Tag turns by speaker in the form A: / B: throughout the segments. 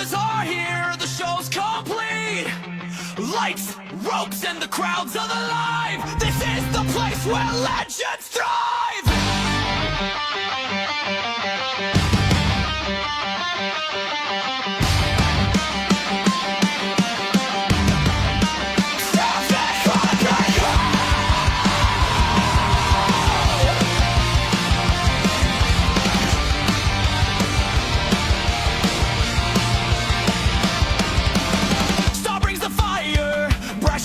A: Wrestlers are here, the show's complete. Lights, ropes, and the crowds are alive. This is the place where legends thrive.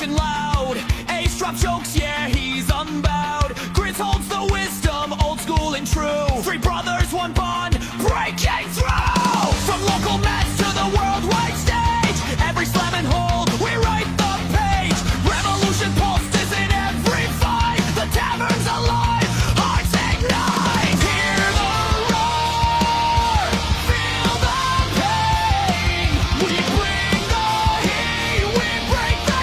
A: Loud, Ace drop jokes, yeah, he's unbowed. Grizz holds the wisdom, old school and true. Three brothers, one bond, breaking through. From local mess to the worldwide stage, every slam and hold, we write the page. Revolution pulses in every fight. The tavern's alive, hearts ignite. Hear the roar, feel the pain. We bring the heat, we break the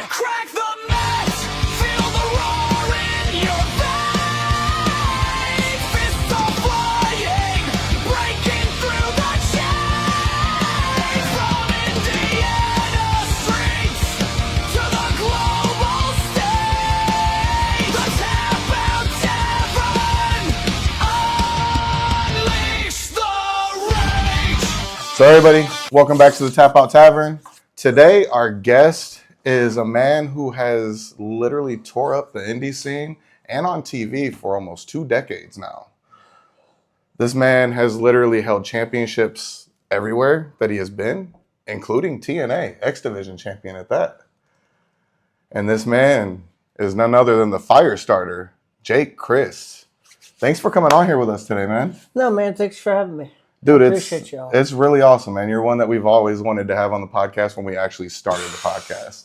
A: crack the match, feel the roar in your veins. Fists are flying, breaking through the chains. From Indiana streets to the global stage, the Tavern, unleash the rage.
B: So everybody, welcome back to the Tap Out Tavern. Today, our guest is a man who has literally tore up the indie scene and on TV for almost 2 decades now. This man has literally held championships everywhere that he has been, including TNA X-Division Champion at that. And this man is none other than the Firestarter Jake Crist. Thanks for coming on here with us today, man.
C: No, man, thanks for having me.
B: Dude,
C: Appreciate y'all.
B: It's really awesome, man. You're one that we've always wanted to have on the podcast when we actually started the podcast.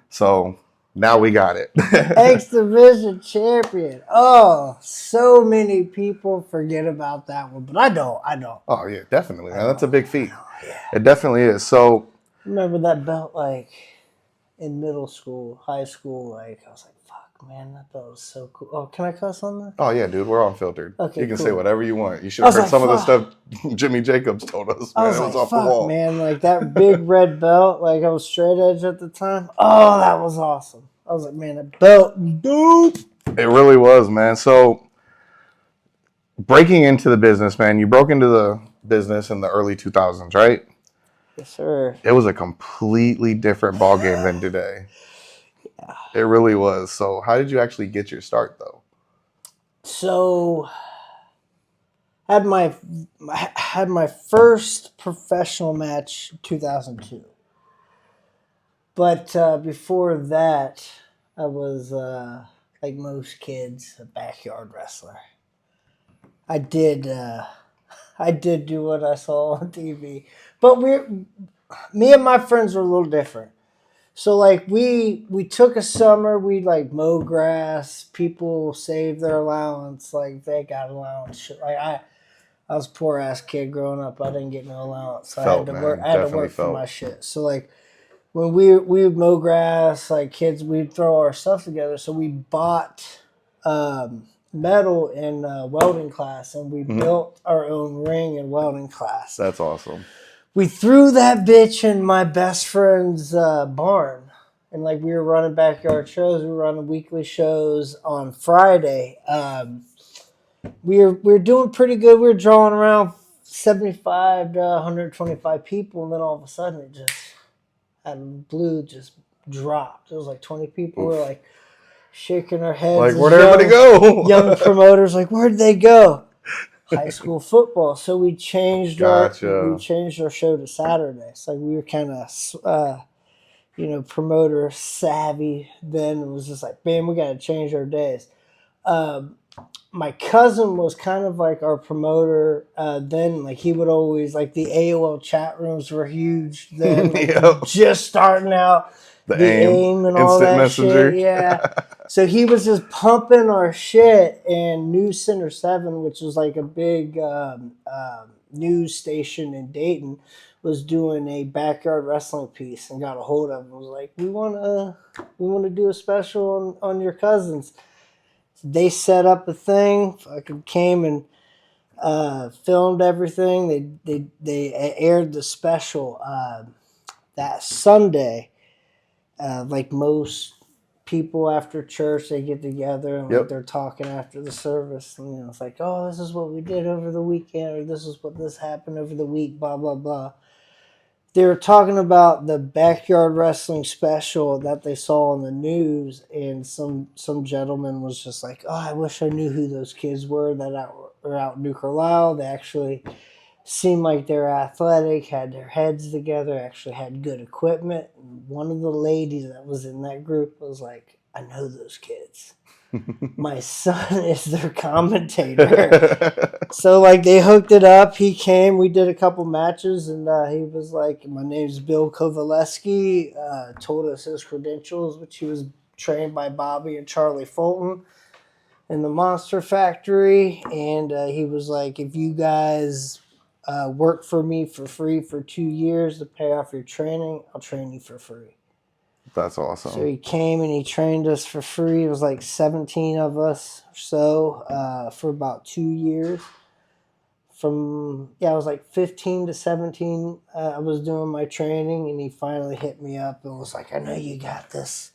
B: So now we got it.
C: X-Division Champion. Oh, so many people forget about that one, but I don't.
B: Oh, yeah, definitely, man. That's a big feat.
C: Yeah.
B: It definitely is. So,
C: Remember that belt, like, in middle school, high school, like, I was like, fuck, man, that belt was so cool. Oh, can I cuss on that?
B: oh, yeah, dude, we're unfiltered.
C: Okay,
B: you can
C: cool.
B: say whatever you want. You should have heard
C: like,
B: some of the
C: fuck.
B: stuff Jimmy Jacobs told us,
C: I
B: man.
C: was
B: It
C: like,
B: was off the
C: fuck,
B: wall.
C: man, like, that big red belt, like, I was straight edge at the time. Oh, that was awesome. I was like, man, that belt, dope.
B: It really was, man. So, breaking into the business, man, you broke into the business in the early 2000s, right?
C: Yes, sir.
B: It was a completely different ballgame than today.
C: Yeah.
B: It really was. So how did you actually get your start, though?
C: So, had my first professional match in 2002. But before that, I was, like most kids, a backyard wrestler. I did do what I saw on TV. But me and my friends were a little different. So, like, we took a summer, we, like, mow grass, people saved their allowance, like, they got allowance. Shit. Like, I was a poor-ass kid growing up. I didn't get no allowance. So I had to work for my shit. So, like, when we would mow grass, like, kids, we'd throw our stuff together. So we bought metal in welding class, and we built our own ring in welding class.
B: That's awesome.
C: We threw that bitch in my best friend's barn. And, like, we were running backyard shows. We were running weekly shows on Friday. We were doing pretty good. We were drawing around 75 to 125 people. And then all of a sudden, it just, out of the blue, just dropped. It was like 20 people were, like, shaking their heads.
B: Like, where'd everybody go?
C: Young promoters, like, where'd they go? High school football. So we changed our show to Saturdays. Like, we were kind of promoter savvy then. It was just like, man, we got to change our days. My cousin was kind of like our promoter then. Like, he would always, like, the AOL chat rooms were huge then. Like, just starting out. The AIM and all that messenger. Shit. Yeah. So he was just pumping our shit, and News Center 7, which was like a big news station in Dayton, was doing a backyard wrestling piece and got a hold of him. Was like, we want to do a special on your cousins. So they set up a thing. Fucking came and filmed everything. They aired the special that Sunday. Like most people after church, they get together and like they're talking after the service. And, you know, it's like, oh, this is what we did over the weekend, or this is what this happened over the week, blah, blah, blah. They were talking about the backyard wrestling special that they saw on the news, and some gentleman was just like, oh, I wish I knew who those kids were that are out in New Carlisle. They actually seemed like they're athletic, had their heads together, actually had good equipment. And one of the ladies that was in that group was like, I know those kids. My son is their commentator. So, like, they hooked it up. He came. We did a couple matches, and he was like, my name's Bill Kovaleski. Told us his credentials, which he was trained by Bobby and Charlie Fulton in the Monster Factory. And he was like, if you guys work for me for free for 2 years to pay off your training, I'll train you for free.
B: That's awesome.
C: So he came and he trained us for free. It was like 17 of us or so for about 2 years. I was like 15 to 17. I was doing my training, and he finally hit me up and was like, I know you got this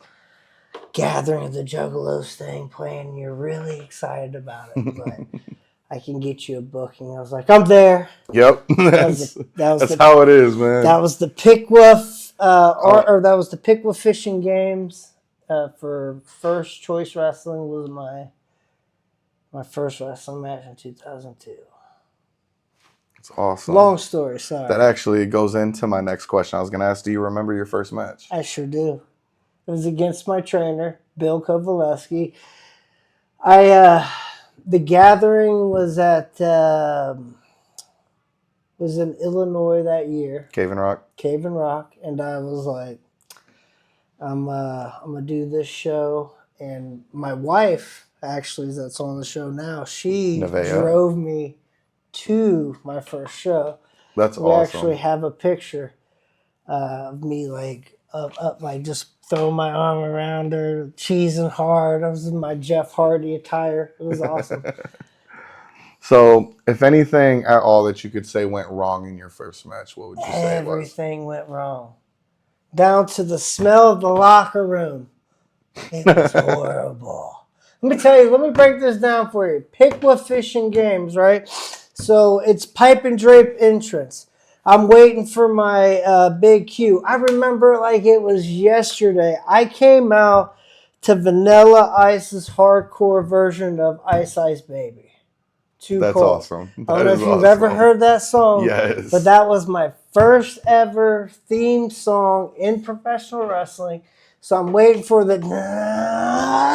C: Gathering of the Juggalos thing playing, and you're really excited about it, but I can get you a booking. I was like, I'm there.
B: Yep. That's how it is, man.
C: That was the Pickwa, or that was the Pickwa Fishing Games for First Choice Wrestling. Was my first wrestling match in 2002.
B: It's awesome.
C: Long story, sorry.
B: That actually goes into my next question. I was going to ask, do you remember your first match?
C: I sure do. It was against my trainer, Bill Kovaleski. The gathering was was in Illinois that year.
B: Cave and Rock.
C: And I was like, I'm gonna do this show. And my wife, actually, that's on the show now, she drove me to my first show.
B: That's awesome.
C: We actually have a picture of me like up like just throwing my arm around her, cheesing hard. I was in my Jeff Hardy attire. It was awesome.
B: So, if anything at all that you could say went wrong in your first match, what would you say it was?
C: Everything went wrong. Down to the smell of the locker room. It was horrible. Let me tell you, let me break this down for you. Pickwa Fishing Games, right? So, it's pipe and drape entrance. I'm waiting for my big cue. I remember like it was yesterday. I came out to Vanilla Ice's hardcore version of Ice Ice Baby.
B: That's
C: cold.
B: Awesome.
C: I don't know if you've ever heard that song.
B: Yes.
C: But that was my first ever theme song in professional wrestling. So I'm waiting for the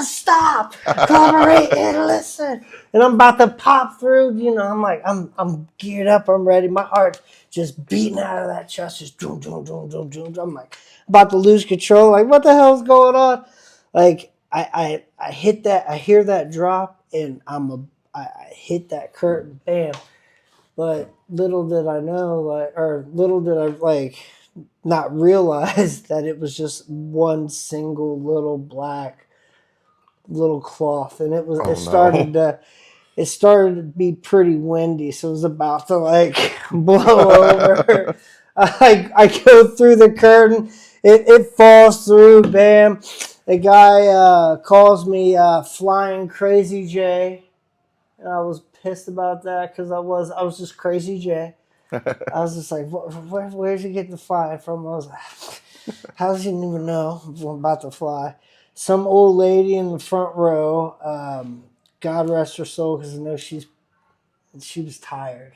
C: stop, collaborate, and listen. And I'm about to pop through. You know, I'm like, I'm geared up. I'm ready. My heart just beating out of that chest. Just doom, doom, doom, doom, doom. I'm like about to lose control. Like, what the hell's going on? Like, I hit that. I hear that drop, and I hit that curtain. Bam. But little did I know, little did I not realize that it was just one single little black little cloth, and it started to be pretty windy, so it was about to blow over. I go through the curtain, it falls through, bam. The guy calls me Flying Crazy J, and I was pissed about that because I was just Crazy J. I was just like, where'd you get the fly from? I was like, how does he even know I'm about to fly? Some old lady in the front row, God rest her soul, because I know she was tired.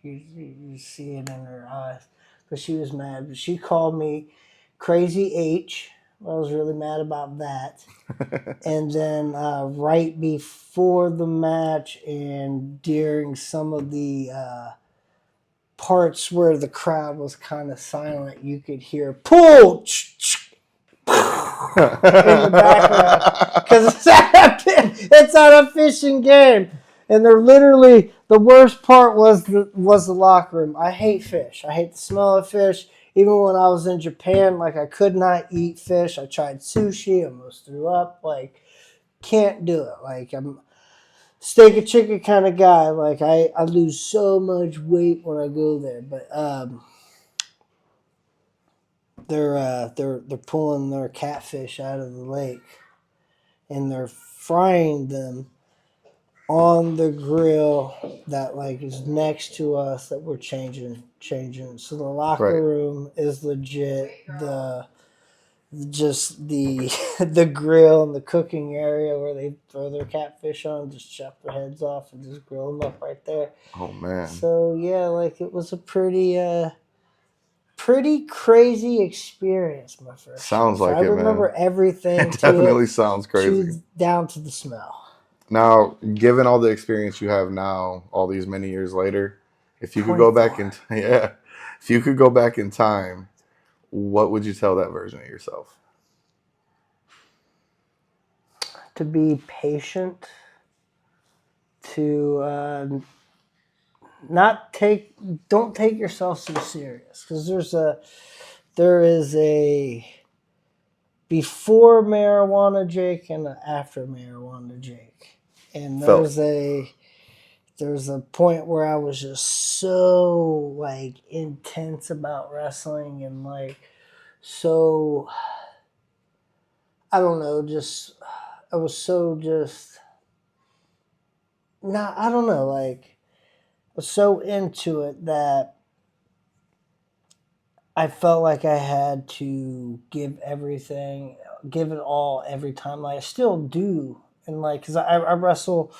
C: You see it in her eyes. But she was mad. But she called me Crazy H. I was really mad about that. And then right before the match and during some of the parts where the crowd was kind of silent, you could hear pull in the background, because it's at a fishing game, and they're literally, the worst part was the locker room. I hate fish. I hate the smell of fish. Even when I was in Japan, I could not eat fish. I tried sushi, almost threw up. Can't do it. steak and chicken kind of guy. Like I lose so much weight when I go there, but they're pulling their catfish out of the lake and they're frying them on the grill that like is next to us that we're changing. So the locker
B: Right.
C: room is legit. Just the the grill and the cooking area where they throw their catfish on, just chop their heads off and just grill them up right there.
B: Oh man.
C: So yeah, like it was a pretty crazy experience, my first.
B: Sounds like
C: I
B: it, man.
C: remember everything.
B: It definitely sounds crazy.
C: Down to the smell.
B: Now, given all the experience you have now, all these many years later, if you could go back in if you could go back in time, what would you tell that version of yourself?
C: To be patient, to don't take yourself so serious, because there is a before marijuana Jake and an after marijuana Jake, and there's a point where I was just so like intense about wrestling and like so I don't know, just I was so just not I don't know, like I was so into it that I felt like I had to give it all every time. Like I still do, and like because I wrestle.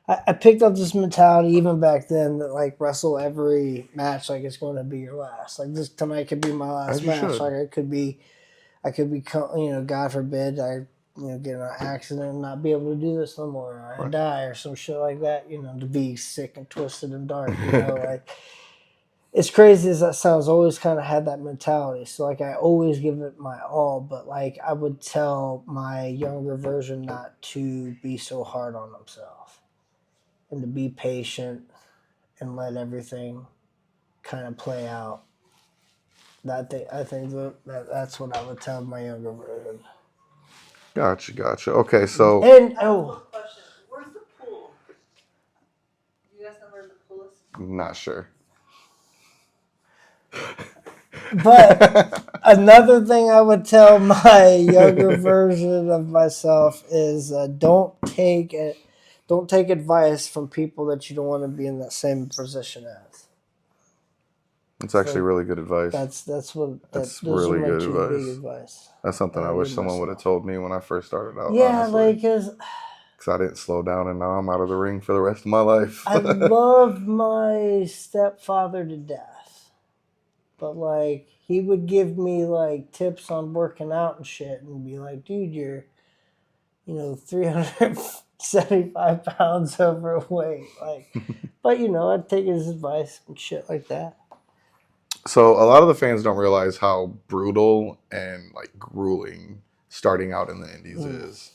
C: I picked up this mentality even back then that like wrestle every match like it's going to be your last. Like this tonight could be my last match.
B: Should.
C: Like I could be, God forbid I get in an accident and not be able to do this no more, or I die or some shit like that. To be sick and twisted and dark. Like as crazy as that sounds, I always kind of had that mentality. So like I always give it my all, but like I would tell my younger version not to be so hard on himself. And to be patient and let everything kind of play out. I think that's what I would tell my younger version.
B: Gotcha. Okay, so
C: and
D: Question: where's the pool? Do you guys know where the pool is?
B: not sure.
C: But another thing I would tell my younger version of myself is don't take advice from people that you don't want to be in that same position as.
B: It's actually really good advice.
C: That's
B: really good
C: advice.
B: That's something I wish someone would have told me when I first started out.
C: Yeah,
B: honestly.
C: like because
B: I didn't slow down and now I'm out of the ring for the rest of my life.
C: I love my stepfather to death, but like he would give me like tips on working out and shit, and be like, "Dude, you're 375 pounds overweight." Like, but I'd take his advice and shit like that.
B: So a lot of the fans don't realize how brutal and like grueling starting out in the indies is.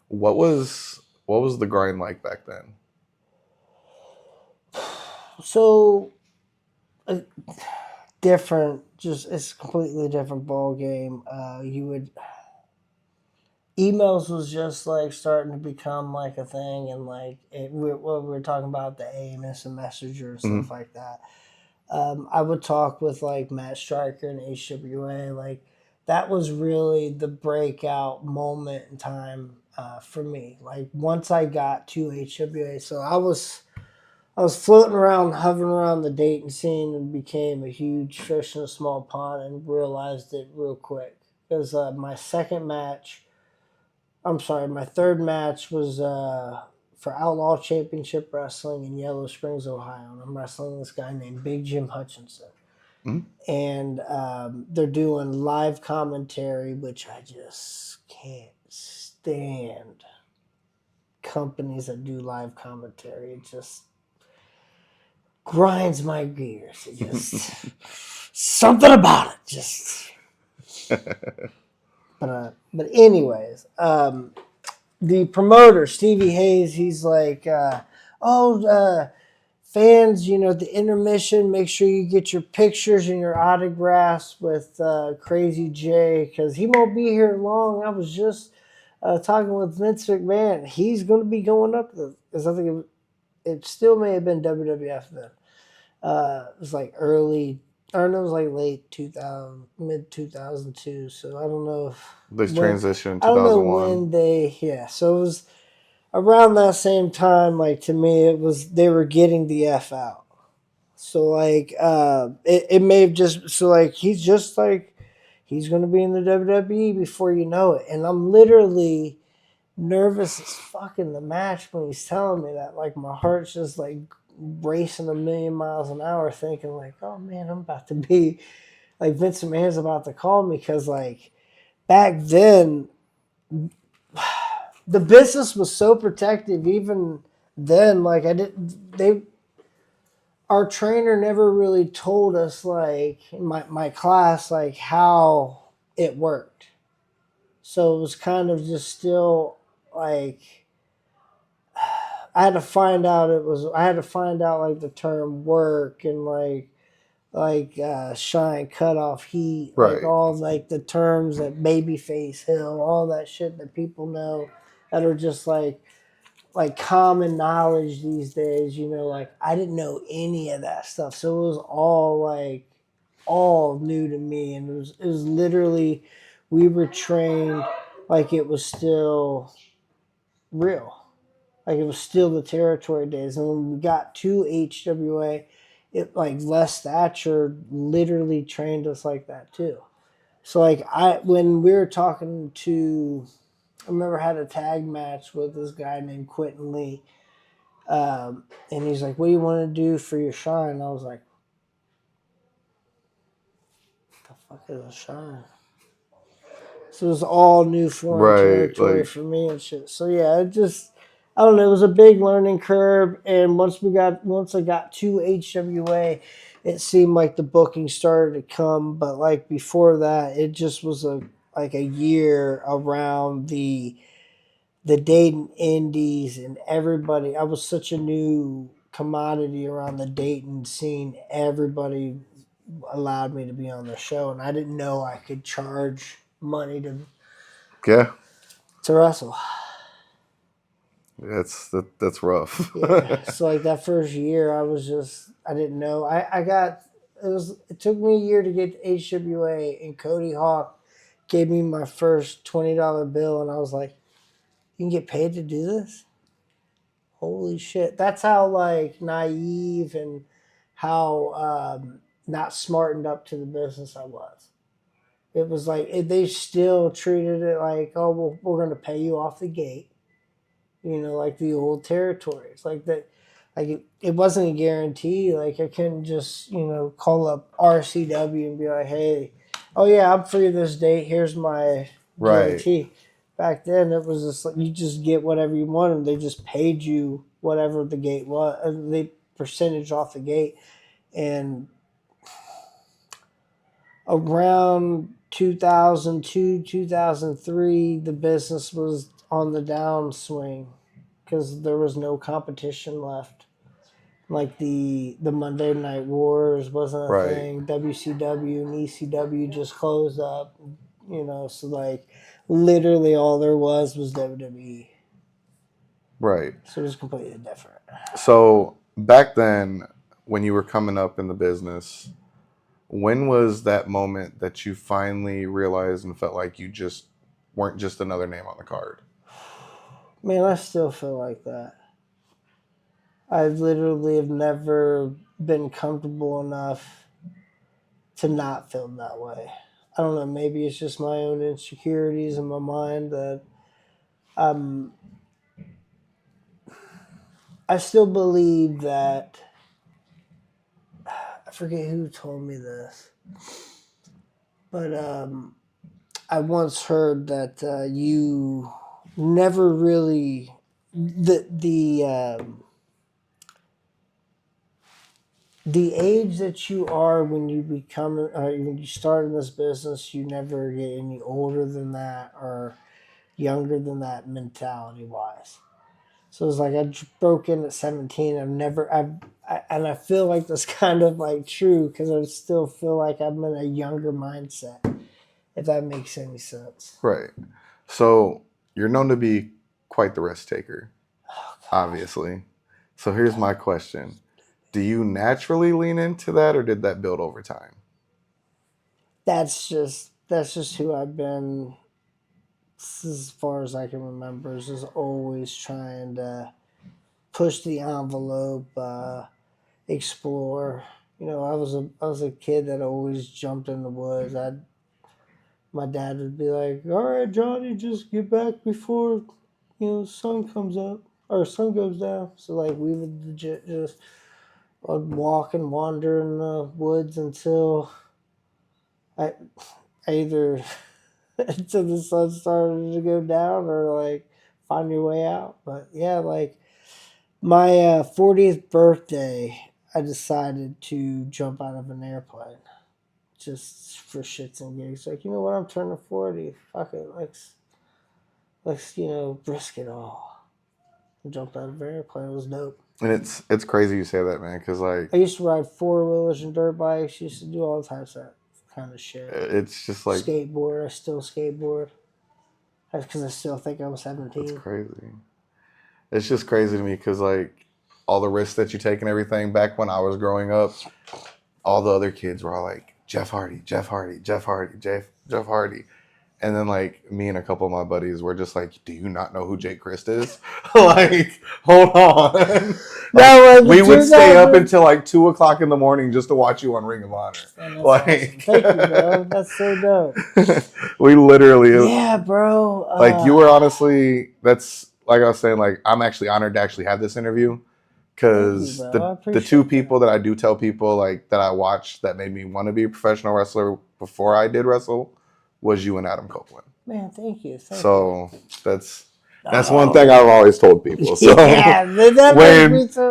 B: What was the grind like back then?
C: So different, it's a completely different ball game. Emails was just like starting to become like a thing, and like we were talking about the AMS and Messenger and stuff like that. I would talk with like Matt Stryker and HWA. Like that was really the breakout moment in time for me. Like once I got to HWA, so I was floating around, hovering around the Dayton scene, and became a huge fish in a small pond, and realized it real quick because my third match was for Outlaw Championship Wrestling in Yellow Springs, Ohio. And I'm wrestling this guy named Big Jim Hutchinson. And they're doing live commentary, which I just can't stand. Companies that do live commentary, it just grinds my gears. It just something about it just. But anyways, the promoter Stevie Hayes, he's like, fans, at the intermission, make sure you get your pictures and your autographs with Crazy J, because he won't be here long. I was just talking with Vince McMahon. He's going to be going up because I think it still may have been WWF then. It was like early, or no, it was like late 2000, mid 2002. So I don't know if
B: This transition in
C: I don't know
B: 2001.
C: when so it was around that same time. Like to me, it was they were getting the F out. So like, it may have just so like he's just like he's going to be in the WWE before you know it, and I'm literally nervous as fuck in the match when he's telling me that. Like my heart's just like racing a million miles an hour, thinking like, oh man, I'm about to be like Vince McMahon's about to call me because like back then the business was so protective. Even then, like our trainer never really told us like in my class like how it worked. So it was kind of just still like I had to find out like the term work and shine, cut off, heat,
B: Right.
C: like all like the terms that babyface, hill, all that shit that people know that are just like common knowledge these days, like I didn't know any of that stuff. So it was all new to me, and it was literally we were trained like it was still real. Like it was still the territory days. And when we got to HWA, it like Les Thatcher literally trained us like that too. So like when we were talking to, I remember I had a tag match with this guy named Quentin Lee. And he's like, what do you want to do for your shine? And I was like, what the fuck is a shine? So it was all new foreign territory
B: like,
C: for me and shit. So yeah, I don't know, it was a big learning curve. And once I got to HWA, it seemed like the booking started to come. But like before that, it just was a year around the Dayton Indies and everybody. I was such a new commodity around the Dayton scene. Everybody allowed me to be on the show, and I didn't know I could charge money to wrestle.
B: That's rough.
C: Yeah. So like that first year, I didn't know. It took me a year to get to HWA, and Cody Hawk gave me my first $20 bill, and I was like, you can get paid to do this? Holy shit. That's how like naive and how not smartened up to the business I was. It was like they still treated it like, oh, well, we're going to pay you off the gate, like the old territories, like that. Like it wasn't a guarantee. Like I couldn't just call up RCW and be like, hey, oh yeah, I'm free this date. Here's my guarantee. Back then, it was just like you just get whatever you wanted. They just paid you whatever the gate was, the percentage off the gate, and around 2002, 2003, the business was on the downswing because there was no competition left. Like the Monday Night Wars wasn't a thing. WCW and ECW just closed up, so like literally all there was WWE.
B: Right.
C: So it was completely different.
B: So back then, when you were coming up in the business, when was that moment that you finally realized and felt like you just weren't just another name on the card?
C: Man, I still feel like that. I literally have never been comfortable enough to not feel that way. I don't know, maybe it's just my own insecurities in my mind that I still believe that, I forget who told me this, but I once heard that you never really, the age that you are when you when you start in this business, you never get any older than that or younger than that mentality wise. So it's like I broke in at 17. And I feel like that's kind of like true because I still feel like I'm in a younger mindset, if that makes any sense.
B: Right. So You're known to be quite the risk taker, obviously. So here's my question. Do you naturally lean into that, or did that build over time?
C: That's just who I've been as far as I can remember. Is just always trying to push the envelope, explore. You know, I was a kid that always jumped in the woods. My dad would be like, "All right, Johnny, just get back before sun comes up or sun goes down." So like we would legit just I'd walk and wander in the woods until I either until the sun started to go down or like find your way out. But yeah, like my 40th birthday, I decided to jump out of an airplane just for shits and gigs. Like, you know what? I'm turning 40. Fuck it. Let's risk it all. I jumped out of an airplane. It was dope.
B: And it's crazy you say that, man, because like
C: I used to ride 4-wheelers and dirt bikes. Used to do all types of that kind of shit.
B: it's just like
C: Skateboard. I still skateboard. That's because I still think I'm 17.
B: it's crazy. It's just crazy to me because like all the risks that you take and everything. Back when I was growing up, all the other kids were all like Jeff Hardy, Jeff Hardy, Jeff Hardy, Jeff Hardy. And then, like, me and a couple of my buddies were just like, do you not know who Jake Crist is? Like, hold on. Like, we would stay up until, like, 2 o'clock in the morning just to watch you on Ring of Honor.
C: Like, awesome. Thank you, bro. That's so dope.
B: We literally...
C: Yeah, bro.
B: Like, you were honestly... That's, like I was saying, like, I'm actually honored to actually have this interview. Because the two people that I do tell people, like, that I watched that made me want to be a professional wrestler before I did wrestle was you and Adam Copeland.
C: Man, thank you.
B: So that's one thing I've always told people. So
C: yeah,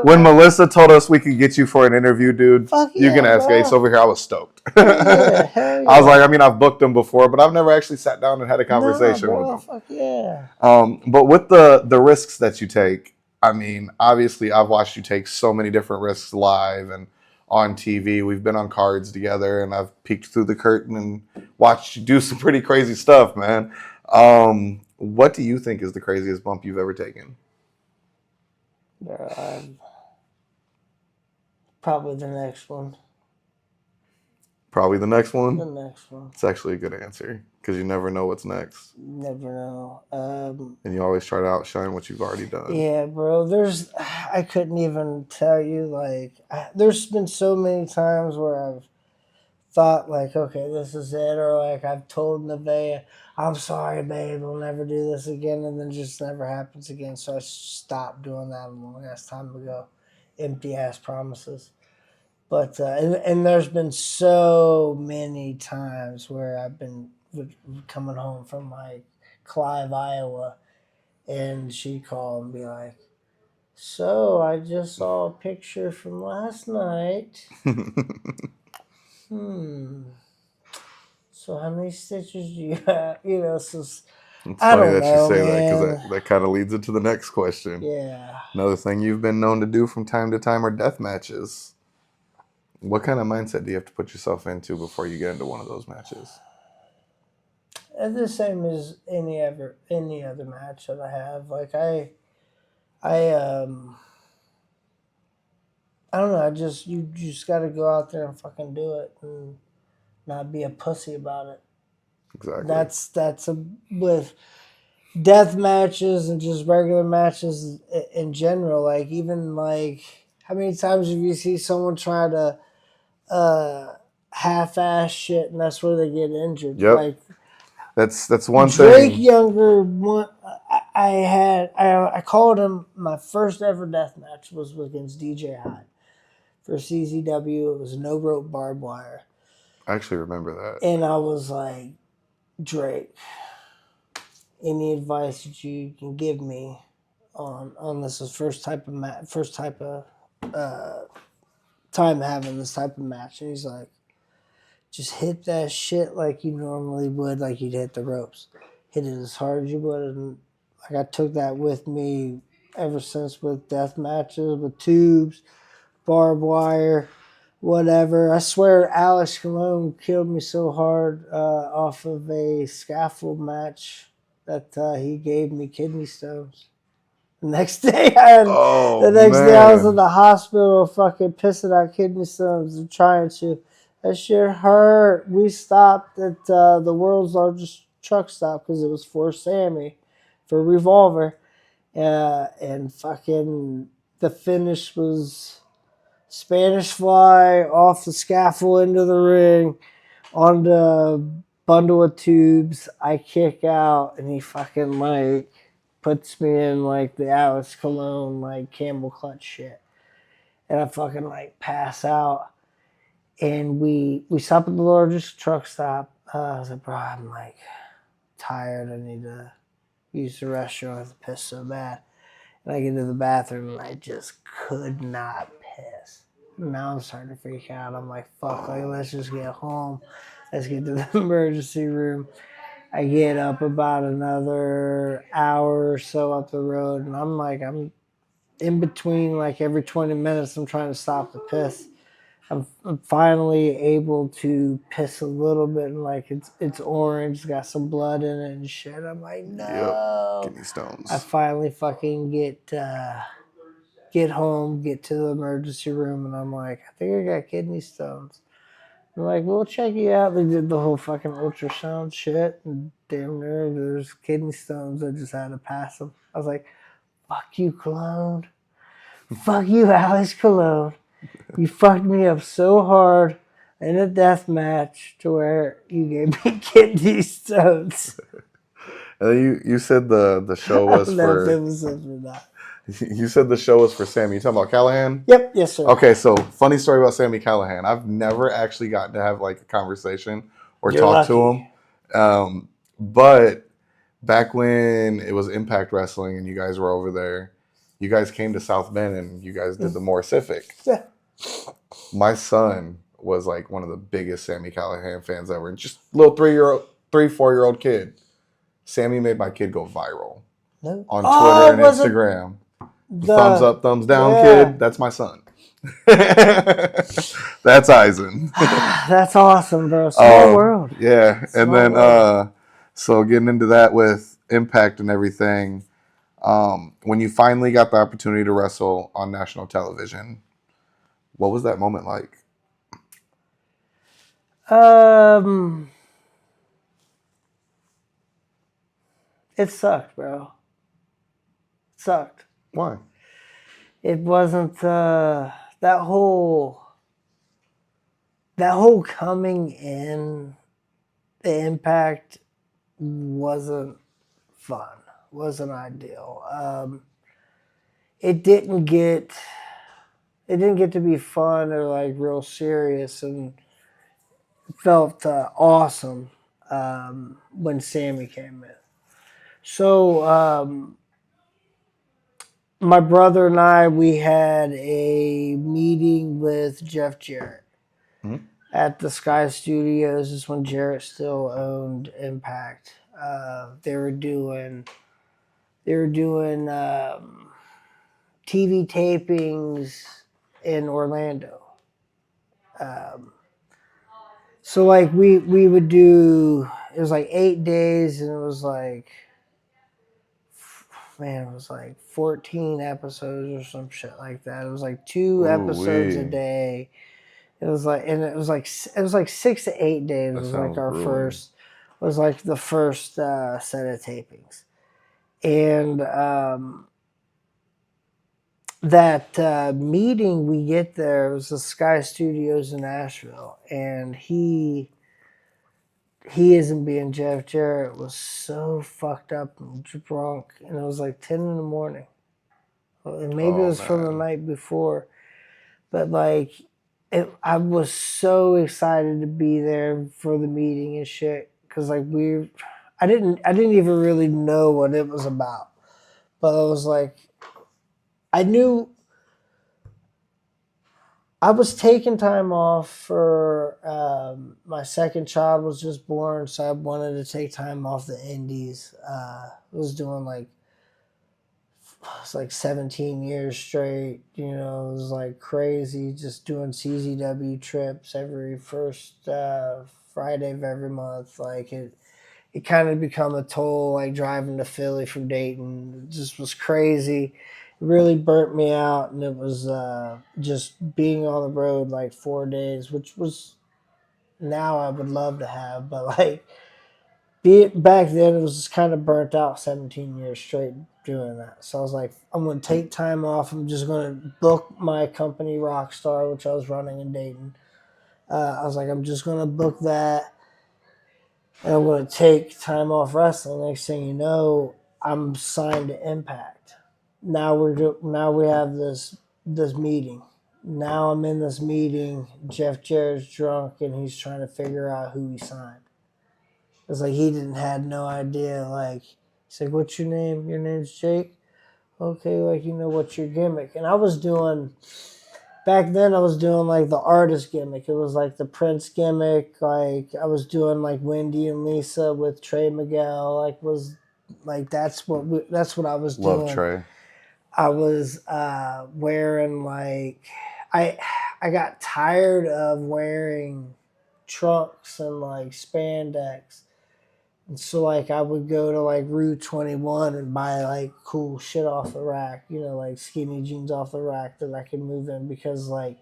B: when Melissa told us we could get you for an interview, dude, you can ask Ace over here. I was stoked.
C: Yeah.
B: I was like, I mean, I've booked him before, but I've never actually sat down and had a conversation with him.
C: Fuck yeah.
B: But with the risks that you take, I mean, obviously, I've watched you take so many different risks live and on TV. We've been on cards together, and I've peeked through the curtain and watched you do some pretty crazy stuff, man. What do you think is the craziest bump you've ever taken?
C: Probably the next one.
B: Probably the next one?
C: The next one.
B: It's actually a good answer because you never know what's next.
C: Never know.
B: And you always try to outshine what you've already done.
C: Yeah, bro. I couldn't even tell you, like, there's been so many times where I've thought, like, okay, this is it. Or, like, I've told Nevaeh, I'm sorry, babe, we'll never do this again. And then it just never happens again. So I stopped doing that a long ass time ago. Empty ass promises. But, and there's been so many times where I've been coming home from, like, Clive, Iowa, and she'd call and be like, so I just saw a picture from last night. So how many stitches do you have? You know, so
B: it's funny that you say that because that kind of leads into the next question.
C: Yeah.
B: Another thing you've been known to do from time to time are death matches. What kind of mindset do you have to put yourself into before you get into one of those matches?
C: The same as any other match that I have. Like I don't know. You just got to go out there and fucking do it and not be a pussy about it.
B: Exactly.
C: That's with death matches and just regular matches in general. Like even like how many times have you see someone try to half-ass shit and that's where they get injured?
B: Yep.
C: Like
B: that's one
C: Drake
B: thing.
C: Younger one. I called him my first ever death match was against DJ Hyde for CZW. It was no rope barbed wire.
B: I actually remember that.
C: And I was like, Drake, any advice that you can give me on this is first type of time having this type of match. And he's like, just hit that shit like you normally would, like you'd hit the ropes. Hit it as hard as you would. And like I took that with me ever since with death matches, with tubes, barbed wire, whatever. I swear Alex Colon killed me so hard off of a scaffold match that he gave me kidney stones. The next day I
B: Oh,
C: was in
B: man.
C: the hospital fucking pissing out kidney stones and trying to. That shit hurt. We stopped at the world's largest truck stop because it was for Sammy, for Revolver. And fucking the finish was Spanish fly off the scaffold into the ring on the bundle of tubes. I kick out and he fucking like puts me in like the Alex Cologne like camel clutch shit. And I fucking like pass out. And we stop at the largest truck stop. I was like, bro, I'm like tired. I need to use the restroom. I have to piss so bad. And I get to the bathroom and I just could not piss. Now I'm starting to freak out. I'm like, fuck, like, let's just get home. Let's get to the emergency room. I get up about another hour or so up the road, and I'm in between, like every 20 minutes, I'm trying to stop the piss. I'm finally able to piss a little bit, and like it's orange, it's got some blood in it and shit. I'm like, no.
B: Yep. Kidney stones.
C: I finally fucking get home, get to the emergency room, and I'm like, I think I got kidney stones. I'm like, we'll check you out. They did the whole fucking ultrasound shit, and damn near there's kidney stones. I just had to pass them. I was like, fuck you, Cologne. Fuck you, Alex Cologne. You fucked me up so hard in a death match to where you gave me kidney stones.
B: And then you said the show was
C: I don't know if it
B: for
C: was something or not.
B: you said the show was for Sammy. You talking about Callahan?
C: Yep, yes, sir.
B: Okay, so funny story about Sammy Callahan. I've never actually gotten to have like a conversation or
C: You're
B: talk to
C: lucky.
B: him. But back when it was Impact Wrestling and you guys were over there, you guys came to South Bend and you guys did the Morrific.
C: Yeah.
B: My son was like one of the biggest Sammy Callahan fans ever. And just a little 4-year-old kid. Sammy made my kid go viral
C: No.
B: on Twitter and
C: was it
B: Instagram. Thumbs up, thumbs down, kid. That's my son. That's Eisen.
C: That's awesome, bro. Small world.
B: Yeah.
C: Small
B: And then
C: world.
B: so getting into that with Impact and everything, when you finally got the opportunity to wrestle on national television, what was that moment like?
C: It sucked, bro. It sucked.
B: Why?
C: It wasn't that whole coming in, the Impact wasn't fun. Wasn't ideal. It didn't get to be fun or like real serious, and it felt awesome when Sammy came in. So my brother and I, we had a meeting with Jeff Jarrett at the Sky Studios. This is when Jarrett still owned Impact. They were doing TV tapings in Orlando. So like we would do, it was like 8 days, and it was like, man, it was like 14 episodes or some shit like that. It was like 2 episodes a day. It was like 6 to 8 days. It was like our first, was like the first set of tapings. And that meeting, we get there, it was the Sky Studios in Nashville, and he isn't being Jeff Jarrett, was so fucked up and drunk, and it was like 10 in the morning. And maybe it was from the night before, but like, I was so excited to be there for the meeting and shit, because like I didn't even really know what it was about, but I was like, I knew I was taking time off for my second child was just born, so I wanted to take time off the indies. I was doing it's like 17 years straight, it was like crazy, just doing CZW trips every first Friday of every month. Like it it kind of become a toll, like driving to Philly from Dayton. It just was crazy. It really burnt me out, and it was just being on the road like 4 days, which was now I would love to have, but like back then it was just kind of burnt out 17 years straight doing that. So I was like, I'm going to take time off. I'm just going to book my company Rockstar, which I was running in Dayton. I was like, I'm just going to book that, and I'm going to take time off wrestling. Next thing you know, I'm signed to Impact. Now we have this meeting. Now I'm in this meeting. Jeff Jarrett's drunk, and he's trying to figure out who he signed. It's like he had no idea. Like, he's like, "What's your name? Your name's Jake." Okay, like, what's your gimmick? And I was doing back then. I was doing like the artist gimmick. It was like the Prince gimmick. Like I was doing like Wendy and Lisa with Trey Miguel. That's what I was doing.
B: Love Trey.
C: I was wearing like I got tired of wearing trunks and like spandex. And so, like, I would go to, like, Route 21 and buy, like, cool shit off the rack, like skinny jeans off the rack that I could move in because, like,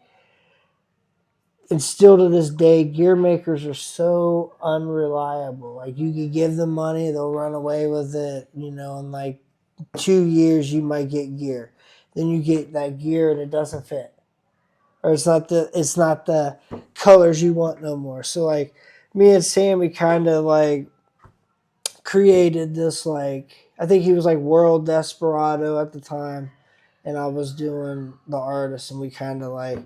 C: and still to this day, gear makers are so unreliable. Like, you could give them money, they'll run away with it, in, like, 2 years you might get gear. Then you get that gear and it doesn't fit. Or it's not the colors you want no more. So, like, me and Sammy kind of, like, created this, like, I think he was like World Desperado at the time, and I was doing the artist, and we kind of like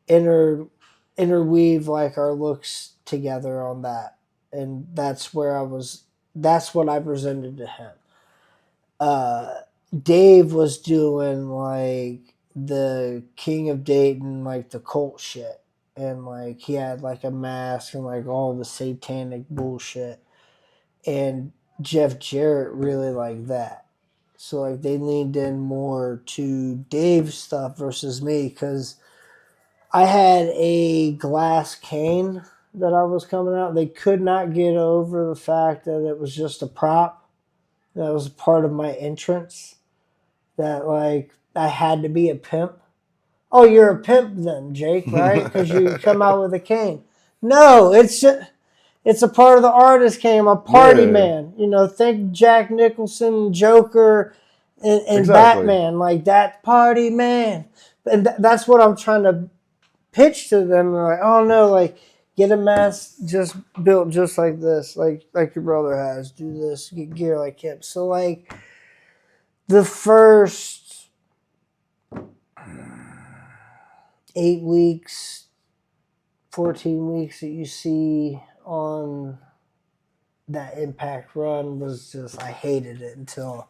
C: interweave like our looks together on that, and that's what I presented to him. Dave was doing like the King of Dayton, like the cult shit, and like he had like a mask and like all the satanic bullshit, and Jeff Jarrett really liked that. So like they leaned in more to Dave's stuff versus me because I had a glass cane that I was coming out. They could not get over the fact that it was just a prop. That was part of my entrance. That like I had to be a pimp. Oh, you're a pimp then, Jake, right? Because you come out with a cane. No, it's a part of the artist game. A party man. Think Jack Nicholson, Joker, and
B: Exactly.
C: Batman. Like that party man. And that's what I'm trying to pitch to them. They're like, oh no, like get a mask just built just like this, like your brother has. Do this, get gear like him. So like the first 8 weeks, 14 weeks that you see on that Impact run was just, I hated it until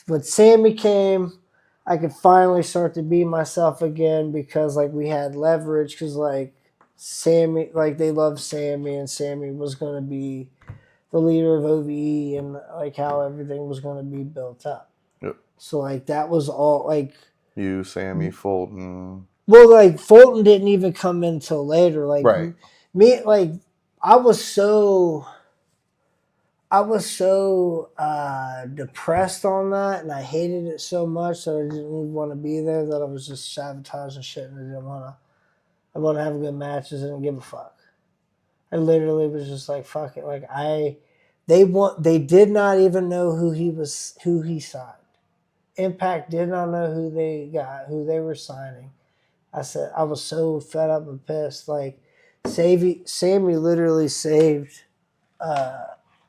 C: when Sammy came, I could finally start to be myself again because like we had leverage because like Sammy, like they loved Sammy and Sammy was going to be the leader of OVE and like how everything was going to be built up.
B: Yep.
C: So like that was all like
B: you, Sammy, Fulton.
C: Well, like Fulton didn't even come in till later. Like
B: Right.
C: me, like I was so depressed on that, and I hated it so much that I didn't even want to be there. That I was just sabotaging shit, and I didn't want to. I want to have good matches, and I didn't give a fuck. I literally was just like, fuck it. Like they did not even know who he signed. Impact did not know who they were signing. I said I was so fed up and pissed. Like Sammy literally saved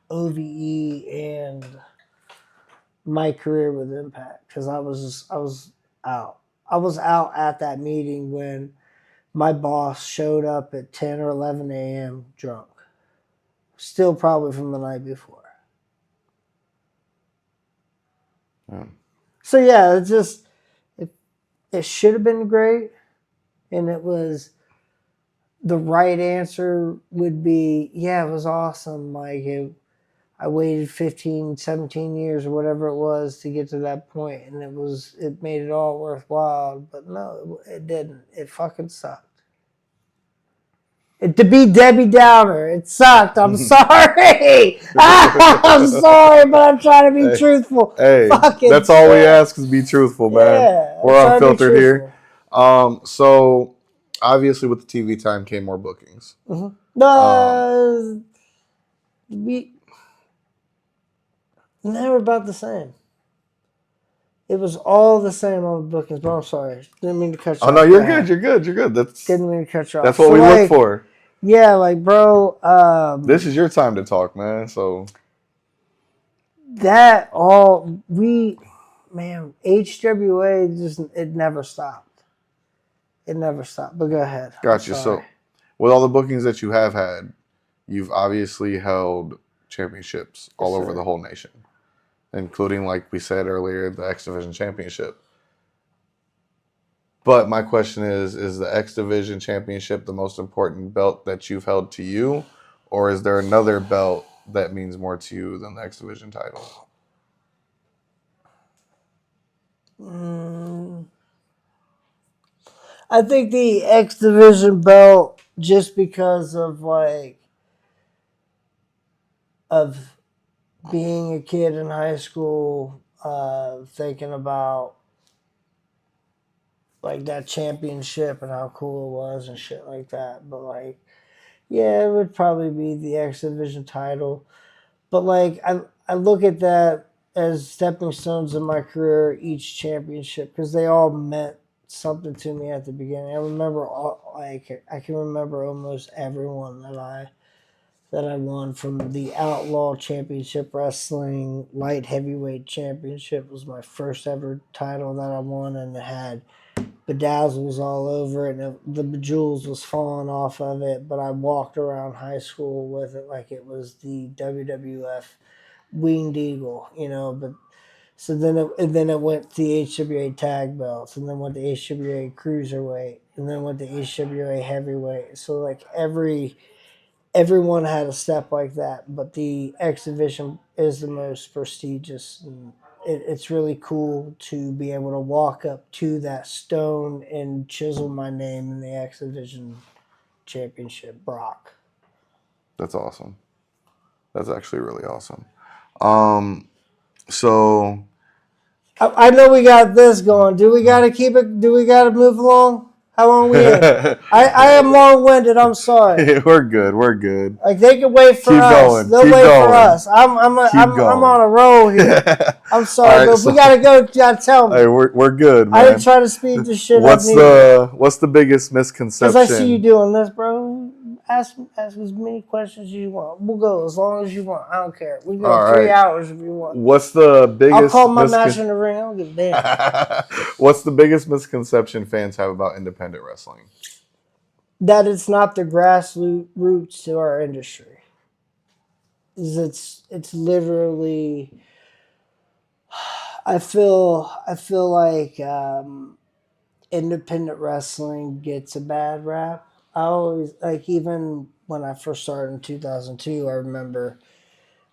C: OVE and my career with Impact because I was out. I was out at that meeting when my boss showed up at 10 or 11 a.m. drunk. Still probably from the night before.
B: Yeah.
C: So yeah, it should have been great, and it was the right answer would be, yeah, it was awesome. Like I waited 15, 17 years or whatever it was to get to that point, and it made it all worthwhile. But no, it didn't. It fucking sucked. To be Debbie Downer, it sucked. I'm sorry. I'm sorry, but I'm trying to be truthful.
B: Hey,
C: Fucking
B: that's all we
C: sucked.
B: ask is be truthful, man.
C: Yeah,
B: We're
C: I'm trying to be
B: unfiltered here.
C: truthful.
B: So obviously with the TV time came more bookings.
C: No, we never about the same. It was all the same on the bookings, but I'm sorry. Didn't mean to cut you off.
B: Oh no, you're good. You're good. You're good.
C: Didn't mean to cut you off.
B: That's what we look for.
C: Yeah, like, bro.
B: This is your time to talk, man. So
C: that all man, HWA just it never stopped. It never stopped. But go ahead.
B: gotcha. So with all the bookings that you have had, you've obviously held championships all over the whole nation, including, like we said earlier, the X-Division Championship. But my question is the X-Division Championship the most important belt that you've held to you, or is there another belt that means more to you than the X-Division title?
C: I think the X-Division belt, just because of being a kid in high school, thinking about like that championship and how cool it was and shit like that. But like, yeah, it would probably be the X Division title. But like, I look at that as stepping stones in my career, each championship, because they all meant something to me at the beginning. I remember I can remember almost everyone that I won, from the Outlaw Championship Wrestling Light Heavyweight Championship was my first ever title that I won, and it had bedazzles all over it, and the bejewels was falling off of it, but I walked around high school with it like it was the WWF Winged Eagle, but so then it went to the HWA tag belts, and then went to HWA cruiserweight, and then went to HWA heavyweight. So like everyone had a step like that, but the X Division is the most prestigious. And it's really cool to be able to walk up to that stone and chisel my name in the X Division Championship, Brock.
B: That's awesome. That's actually really awesome. So
C: I know we got this going. Do we got to keep it? Do we got to move along? How long are we in? I am long-winded. I'm sorry.
B: We're good. We're good.
C: Like, they can wait for
B: Keep
C: us.
B: going.
C: They'll
B: Keep
C: wait
B: going.
C: for us. I'm on a roll here. I'm sorry, but if we gotta go, you gotta tell me.
B: Hey, we're good, man.
C: I didn't try to speed this shit
B: What's the biggest misconception?
C: Because I see you doing this, bro. Ask as many questions as you want. We'll go as long as you want. I don't care. We can go 3 hours if you want.
B: What's the biggest?
C: I'll call my match in the ring. I don't give a damn.
B: What's the biggest misconception fans have about independent wrestling?
C: That it's not the grassroots to our industry. It's literally. I feel like independent wrestling gets a bad rap. I always, like, even when I first started in 2002, I remember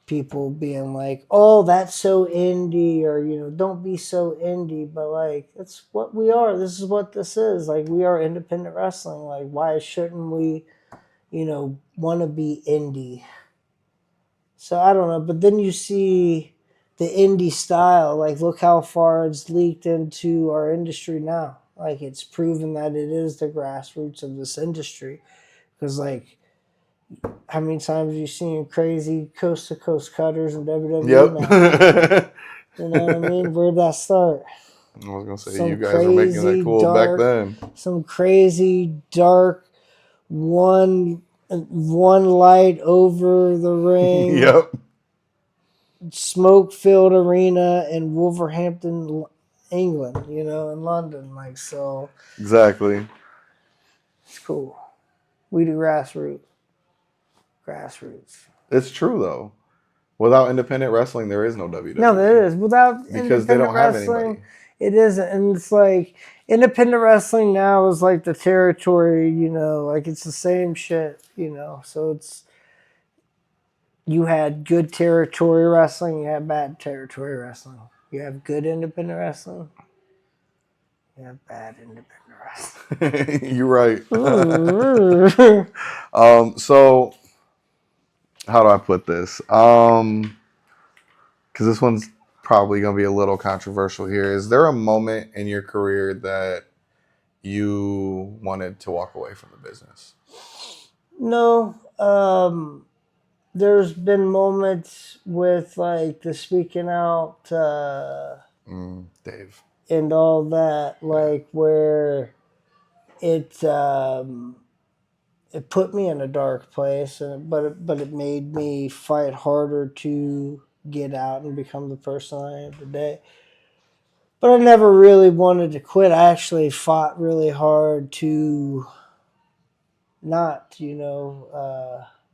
C: people being like, "Oh, that's so indie," or "Don't be so indie." But like, that's what we are. This is what this is. Like, we are independent wrestling. Like, why shouldn't we, want to be indie? So I don't know. But then you see the indie style. Like, look how far it's leaked into our industry now. Like, it's proven that it is the grassroots of this industry. Because, like, how many times have you seen crazy coast-to-coast cutters in WWE now? You know what I mean? Where'd that start?
B: I was going to say, you guys were making that cool back then.
C: Some crazy, dark, one light over the ring.
B: Yep.
C: Smoke-filled arena in Wolverhampton, England, in London. Like, so.
B: Exactly.
C: It's cool. We do grassroots.
B: It's true, though. Without independent wrestling, there is no WWE.
C: No, there is. Without
B: because they don't have anybody.
C: It isn't. And it's like, independent wrestling now is like the territory, like it's the same shit, So it's, you had good territory wrestling, you have bad territory wrestling. You have good independent wrestling, you have bad independent
B: You're right.
C: Ooh.
B: So how do I put this? Because this one's probably going to be a little controversial here. Is there a moment in your career that you wanted to walk away from the business?
C: No. There's been moments with like the speaking out
B: Dave.
C: and all that, like where it it put me in a dark place, but it made me fight harder to get out and become the person I am today. But I never really wanted to quit. I actually fought really hard to not,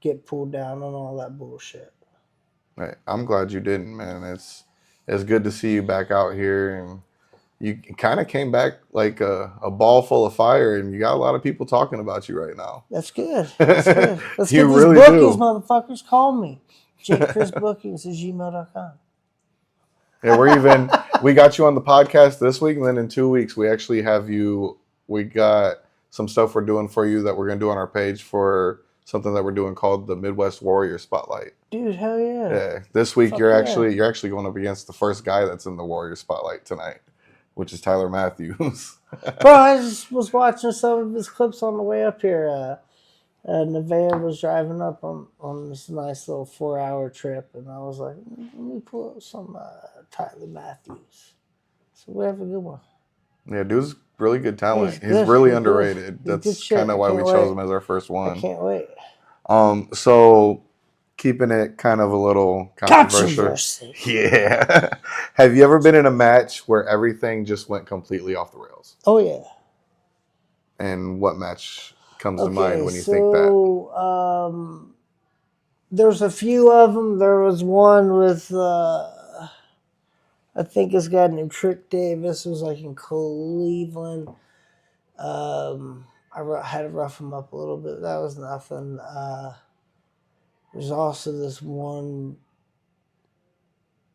C: get pulled down on all that bullshit.
B: Right. I'm glad you didn't, man. It's good to see you back out here, and you kind of came back like a ball full of fire, and you got a lot of people talking about you right now.
C: That's good. That's good. Let's
B: You
C: get these
B: really
C: bookings,
B: do.
C: motherfuckers. Call me. JakeChristBookings@gmail.com.
B: Yeah, we got you on the podcast this week, and then in 2 weeks we actually have you. We got some stuff we're doing for you that we're gonna do on our page for something that we're doing called the Midwest Warrior Spotlight.
C: Dude, hell yeah.
B: Yeah, this week
C: Fuck
B: you're
C: yeah.
B: actually going up against the first guy that's in the Warrior Spotlight tonight, which is Tyler Matthews.
C: Bro, I just was watching some of his clips on the way up here. Nevaeh was driving up on this nice little 4-hour trip, and I was like, let me pull up some Tyler Matthews. So we have a good one.
B: Yeah, dude's really good talent.
C: He's
B: He's
C: good.
B: really
C: He's
B: underrated.
C: good. He's good
B: That's
C: shit.
B: kind of
C: I
B: why we
C: can't
B: chose
C: wait.
B: him as our first
C: I
B: one.
C: can't wait.
B: So keeping it kind of a little controversial.
C: Controversy.
B: Yeah. Have you ever been in a match where everything just went completely off the rails?
C: Oh, yeah.
B: And what match comes to
C: Okay,
B: mind when you think that?
C: so there's a few of them. There was one with, I think this guy named Trick Davis. It was like in Cleveland. I had to rough him up a little bit. That was nothing. There's also this one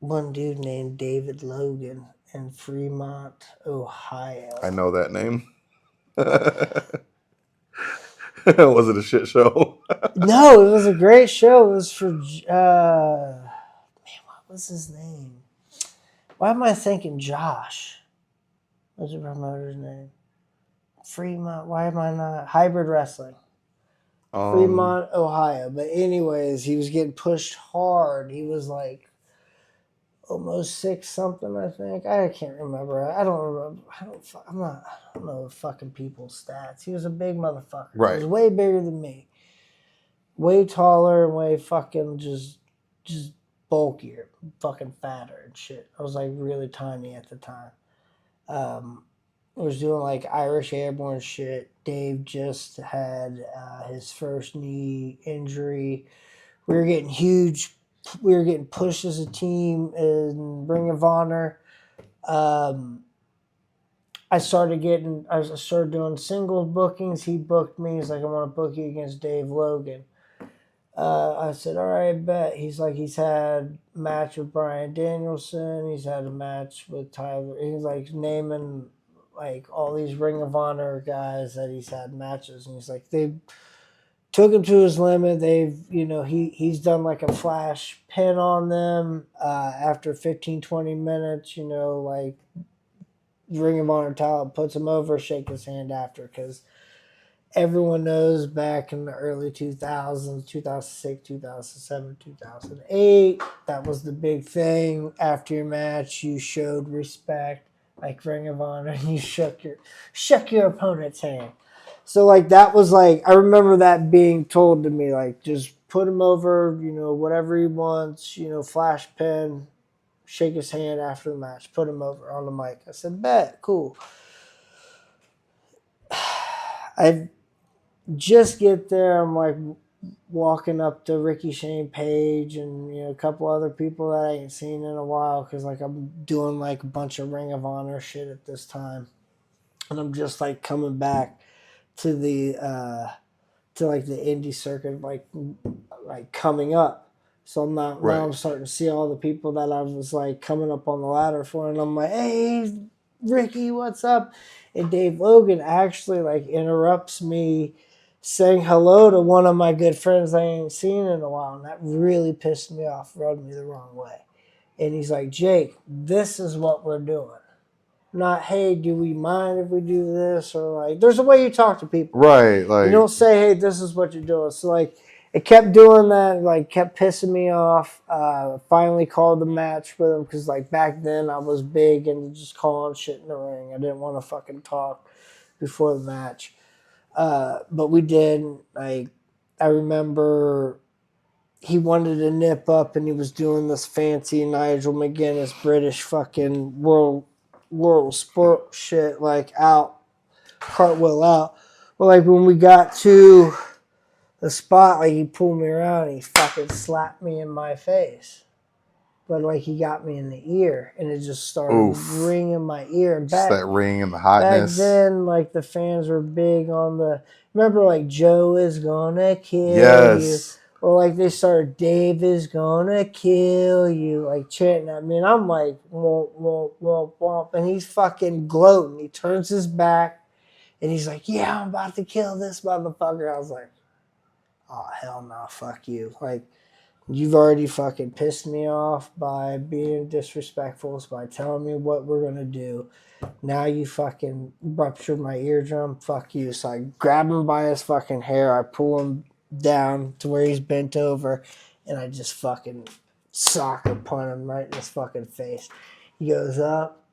C: dude named David Logan in Fremont, Ohio.
B: I know that name. Was it a shit show?
C: No, it was a great show. It was for man, what was his name? Why am I thinking Josh? What's the promoter's name? Fremont. Why am I not Hybrid Wrestling? Fremont, Ohio. But anyways, he was getting pushed hard. He was like almost 6 something, I think. I can't remember. I don't remember. I don't know fucking people's stats. He was a big motherfucker.
B: Right.
C: He was way bigger than me. Way taller and way fucking just bulkier, fucking fatter and shit. I was like really tiny at the time. I was doing like Irish airborne shit. Dave just had his first knee injury. We were getting huge. We were getting pushed as a team in Ring of Honor. I started doing singles bookings. He booked me. He's like, I want to book you against Dave Logan. I said, all right, bet. He's like, he's had a match with Bryan Danielson. He's had a match with Tyler. He's like naming like all these Ring of Honor guys that he's had matches. And he's like, they took him to his limit. They've, he's done like a flash pin on them after 15, 20 minutes, like Ring of Honor talent puts him over, shake his hand after, because everyone knows back in the early 2000s, 2006, 2007, 2008, that was the big thing. After your match, you showed respect, like Ring of Honor, and you shook your opponent's hand. So, like, that was, like, I remember that being told to me, like, just put him over, whatever he wants, flash pin, shake his hand after the match, put him over on the mic. I said, bet, cool. I just get there, I'm like walking up to Ricky Shane Page and a couple other people that I ain't seen in a while, because like I'm doing like a bunch of Ring of Honor shit at this time, and I'm just like coming back to the to like the indie circuit, like coming up. So I'm not
B: Right.
C: now I'm starting to see all the people that I was like coming up on the ladder for, and I'm like, hey, Ricky, what's up? And Dave Logan actually like interrupts me saying hello to one of my good friends I ain't seen in a while. And that really pissed me off, rubbed me the wrong way. And he's like, Jake, this is what we're doing. Not, hey, do we mind if we do this? Or like, there's a way you talk to people.
B: Right. Like,
C: You don't say, hey, this is what you're doing. So like, it kept doing that, like kept pissing me off. Finally called the match with him because like back then I was big and just calling shit in the ring. I didn't want to fucking talk before the match. But we did. Like, I remember he wanted to nip up and he was doing this fancy Nigel McGuinness British fucking world sport shit, like out, cartwheel out. But like when we got to the spot, like he pulled me around and he fucking slapped me in my face. But like he got me in the ear and it just started ringing my ear. And
B: just
C: back,
B: that ring and the
C: back
B: hotness.
C: then, like the fans were big on the, remember like Joe is gonna kill you.
B: Yes.
C: Or like they started, Dave is gonna kill you, like chanting at me. And I'm like, womp, womp, womp, womp. And he's fucking gloating. He turns his back and he's like, yeah, I'm about to kill this motherfucker. I was like, oh, hell no, fuck you. Like, you've already fucking pissed me off by being disrespectful, by telling me what we're going to do. Now you fucking ruptured my eardrum. Fuck you. So I grab him by his fucking hair. I pull him down to where he's bent over, and I just fucking soccer punt him right in his fucking face. He goes up.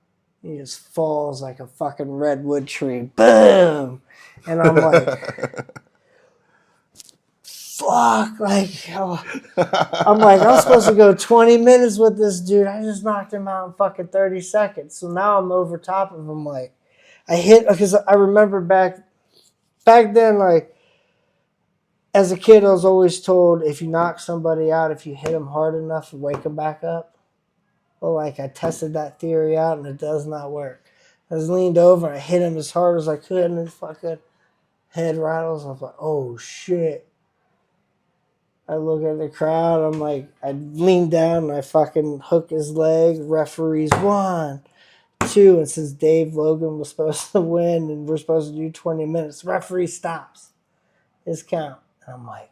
C: He just falls like a fucking redwood tree. Boom! And I'm like, fuck, like, I'm supposed to go 20 minutes with this dude. I just knocked him out in fucking 30 seconds. So now I'm over top of him. Like, I hit, because I remember back then, like, as a kid, I was always told if you knock somebody out, if you hit them hard enough, wake them back up. Well, like, I tested that theory out and it does not work. I was leaned over and I hit him as hard as I could and his fucking head rattles. I was like, oh shit. I look at the crowd. I'm like, I lean down and I fucking hook his leg. Referees 1, 2. And since Dave Logan was supposed to win and we're supposed to do 20 minutes, referee stops his count. And I'm like,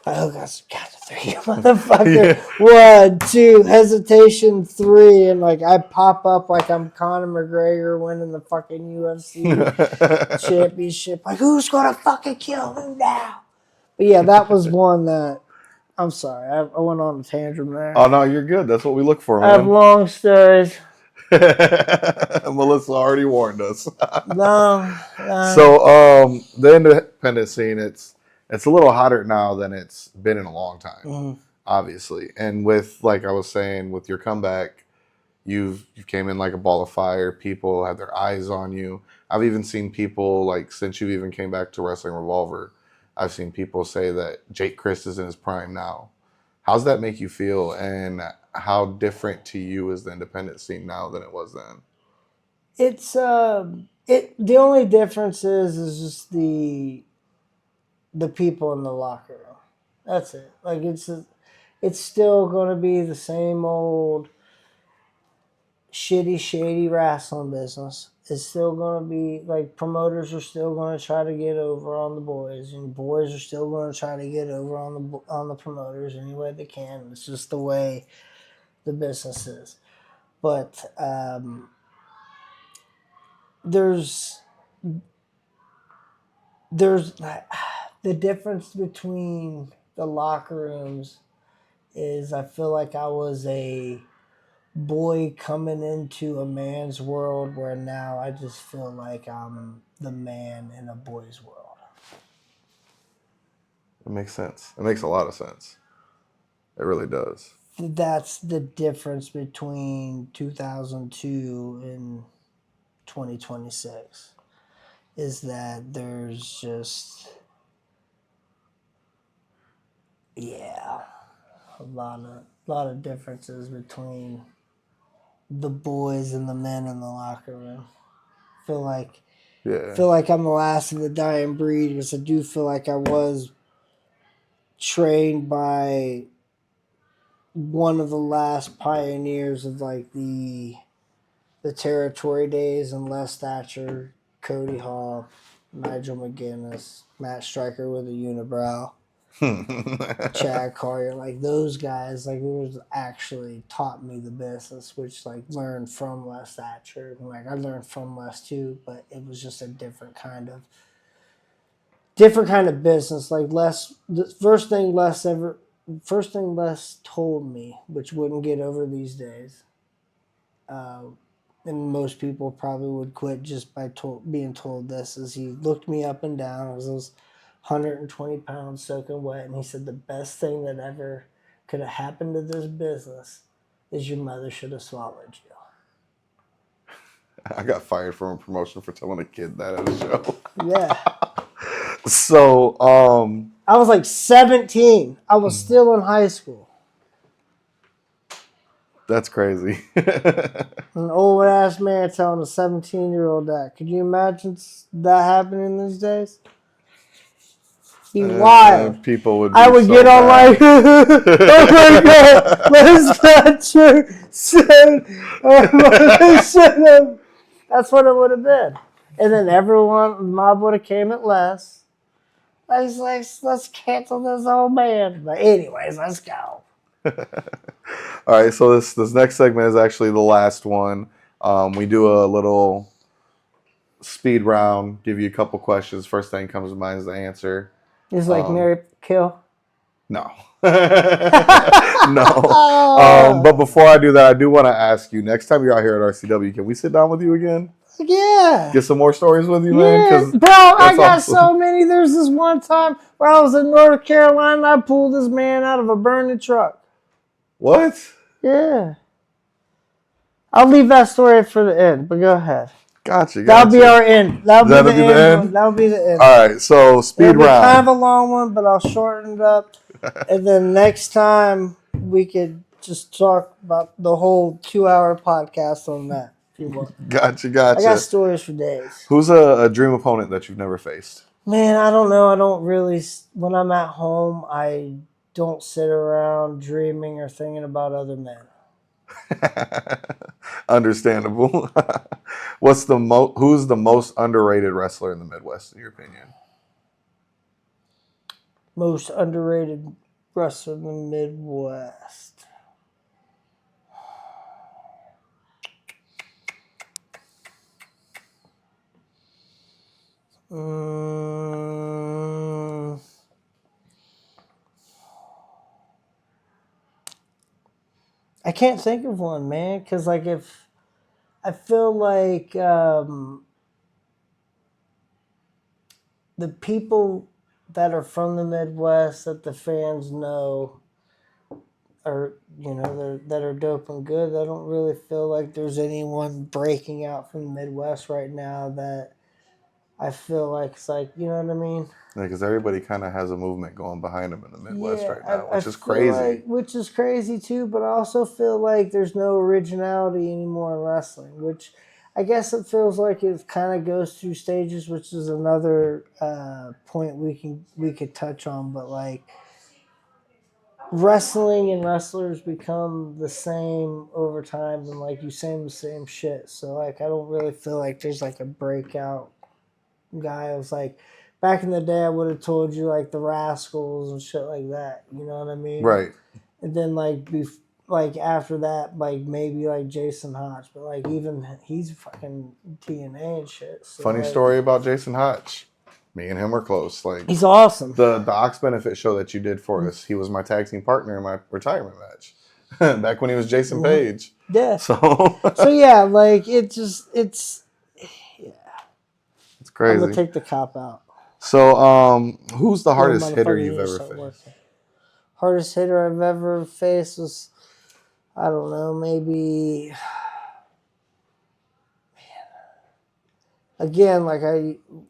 C: I hook us, count to 3, motherfucker. Yeah. 1, 2, hesitation 3. And like, I pop up like I'm Conor McGregor winning the fucking UFC championship. Like, who's going to fucking kill him now? But yeah, that was one that, I'm sorry, I went on a tangent there.
B: Oh, no, you're good. That's what we look for, man.
C: I have long stories.
B: Melissa already warned us.
C: Long.
B: So, the independent scene, it's a little hotter now than it's been in a long time, obviously. And with, like I was saying, with your comeback, you came in like a ball of fire. People had their eyes on you. I've even seen people, like, since you even came back to Wrestling Revolver, I've seen people say that Jake Crist is in his prime now. How's that make you feel, and how different to you is the independent scene now than it was then?
C: It's the only difference is just the people in the locker room. That's it. Like, it's still gonna be the same old shady wrestling business. It's still going to be, like, promoters are still going to try to get over on the boys, and boys are still going to try to get over on the promoters any way they can. It's just the way the business is. But there's the difference between the locker rooms is I feel like I was a boy coming into a man's world, where now I just feel like I'm the man in a boy's world.
B: It makes sense. It makes a lot of sense. It really does.
C: That's the difference between 2002 and 2026, is that there's just, yeah, a lot of differences between the boys and the men in the locker room. Feel like I'm the last of the dying breed, because I do feel like I was trained by one of the last pioneers of like the the territory days and Les Thatcher, Cody Hall, Nigel McGuinness, Matt Stryker with a unibrow, Chad Collier, like those guys, like it was actually taught me the business, which like learned from Les Thatcher. Like I learned from Les too, but it was just a different kind of business. Like Les, the first thing Les told me, which wouldn't get over these days, and most people probably would quit just by being told this, is he looked me up and down. I was 120 pounds soaking wet, and he said the best thing that ever could have happened to this business is your mother should have swallowed you.
B: I got fired from a promotion for telling a kid that at a show.
C: Yeah.
B: So,
C: I was like 17. I was still in high school.
B: that's crazy.
C: An old ass man telling a 17-year-old that. Could you imagine that happening these days? Be wild.
B: People would.
C: I would
B: so
C: get on
B: mad.
C: like, oh my god, Les Thatcher said, that's what it would have been. And then everyone, the mob would have came at Les. I was like, let's cancel this old man. But anyways, let's go.
B: All right, so this next segment is actually the last one. We do a little speed round, give you a couple questions. First thing comes to mind is the answer.
C: It's like Mary Kill.
B: No. No. But before I do that, I do want to ask you, next time you're out here at RCW, can we sit down with you again?
C: Yeah.
B: Get some more stories with you, man?
C: Yeah.
B: 'Cause
C: Bro, I got
B: awesome.
C: so many. There's this one time where I was in North Carolina and I pulled this man out of a burning truck.
B: What?
C: Yeah. I'll leave that story for the end, but go ahead.
B: Gotcha.
C: That'll be our end. That'll be the end.
B: That'll
C: be the end.
B: All right, so speed
C: It'll be
B: round.
C: kind of a long one, but I'll shorten it up. And then next time we could just talk about the whole 2-hour podcast on that. If you want.
B: Gotcha.
C: I got stories for days.
B: Who's a dream opponent that you've never faced?
C: Man, I don't know. I don't really. When I'm at home, I don't sit around dreaming or thinking about other men.
B: Understandable. Who's the most underrated wrestler in the Midwest, in your opinion?
C: Most underrated wrestler in the Midwest. I can't think of one, man, because like if I feel like the people that are from the Midwest that the fans know are, that are dope and good. I don't really feel like there's anyone breaking out from the Midwest right now that I feel like it's like, you know what I mean?
B: Yeah, because everybody kind of has a movement going behind them in the Midwest right now, which is
C: feel
B: crazy.
C: Which is crazy too, but I also feel like there's no originality anymore in wrestling, which I guess it feels like it kind of goes through stages, which is another point we could touch on. But like wrestling and wrestlers become the same over time, and like you say the same shit. So like I don't really feel like there's like a breakout guy. I was like, back in the day, I would have told you like the Rascals and shit like that. You know what I mean?
B: Right.
C: And then like after that, like maybe like Jason Hotch, but like even he's fucking TNA and shit. So
B: Funny story about Jason Hotch. Me and him were close. Like
C: he's awesome.
B: The Ox Benefit show that you did for us, he was my tag team partner in my retirement match. Back when he was Jason Page.
C: Yeah.
B: So
C: yeah, like it's
B: it's crazy.
C: I'm gonna take the cop out.
B: So who's the hardest hitter you've ever faced?
C: Hardest hitter I've ever faced was, I don't know, maybe. Again, like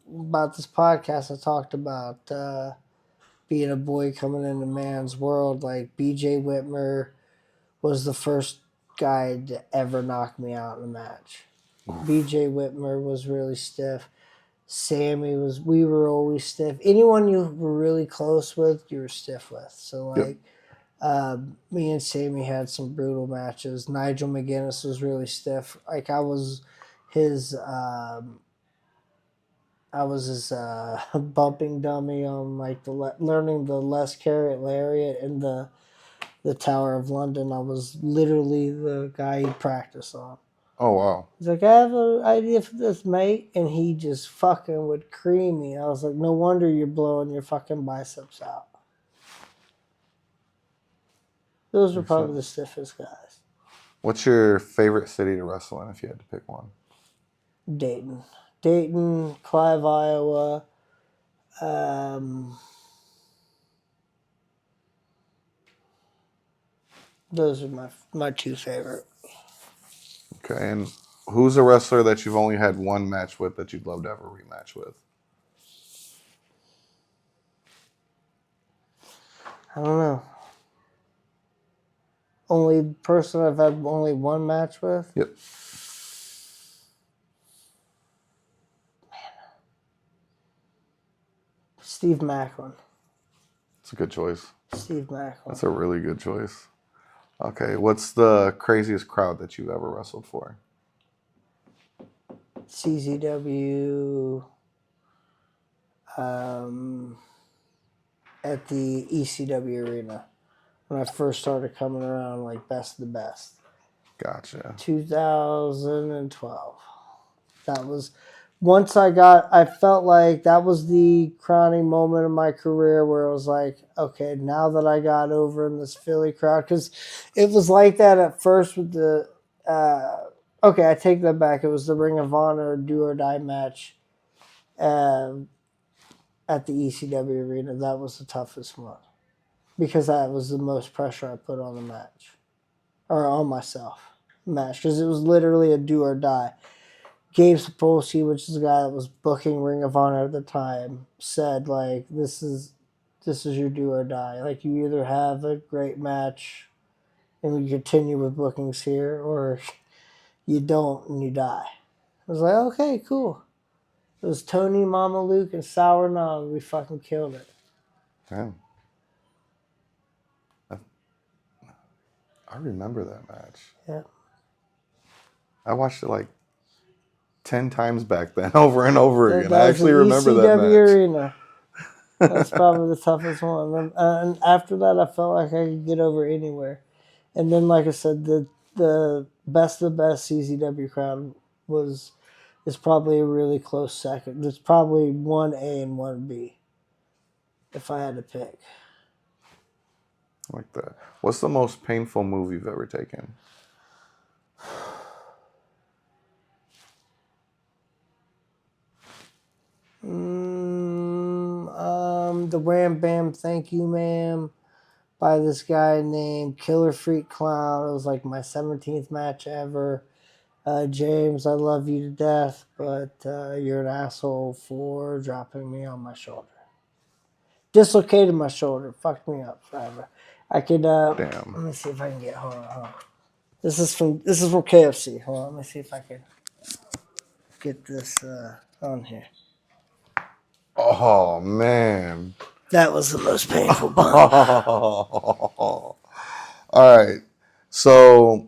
C: about this podcast, I talked about being a boy coming into man's world. Like BJ Whitmer was the first guy to ever knock me out in a match. BJ Whitmer was really stiff. Sammy we were always stiff. Anyone you were really close with, you were stiff with. So like, Me and Sammy had some brutal matches. Nigel McGuinness was really stiff. Like I was his bumping dummy on like learning the Les Carrot lariat in the Tower of London. I was literally the guy he practiced on.
B: Oh wow.
C: He's like, I have an idea for this, mate, and he just fucking would cream me. I was like, no wonder you're blowing your fucking biceps out. Those were probably the stiffest guys.
B: What's your favorite city to wrestle in if you had to pick one?
C: Dayton, Clive, Iowa. Those are my two favorite.
B: Okay, and who's a wrestler that you've only had one match with that you'd love to have a rematch with?
C: I don't know. Only person I've had only one match with?
B: Yep.
C: Steve Macklin.
B: It's a good choice.
C: Steve Macklin.
B: That's a really good choice. Okay, what's the craziest crowd that you've ever wrestled for?
C: CZW at the ECW arena when I first started coming around, like Best of the Best.
B: Gotcha.
C: 2012. That was once I felt like that was the crowning moment of my career where it was like, okay, now that I got over in this Philly crowd, because it was like that at first with the okay, I take that back. It was the Ring of Honor do or die match at the ECW arena. That was the toughest one because that was the most pressure I put on the match or on myself match because it was literally a do or die. Gabe Sapolsky, which is the guy that was booking Ring of Honor at the time, said like, this is your do or die. Like you either have a great match and we continue with bookings here, or you don't and you die. I was like, okay, cool. It was Tony, Mama Luke, and Sour Nog. We fucking killed it.
B: Damn. I remember that match.
C: Yeah.
B: I watched it like 10 times back then, over and over again.
C: That
B: I
C: was
B: actually
C: the
B: remember that
C: ECW
B: match.
C: arena. That's probably the toughest one. And after that, I felt like I could get over anywhere. And then, like I said, the best of the best CZW crowd is probably a really close second. It's probably 1A and 1B, if I had to pick.
B: Like that. What's the most painful move you've ever taken?
C: The Wham Bam Thank You Ma'am by this guy named Killer Freak Clown. It was like my 17th match ever. James, I love you to death, but you're an asshole for dropping me on my shoulder. Dislocated my shoulder. Fucked me up forever. I could
B: Damn.
C: let me see if I can get hold on. This is from KFC. Hold on, let me see if I can get this on here.
B: Oh man.
C: That was the most painful bump.
B: All right. So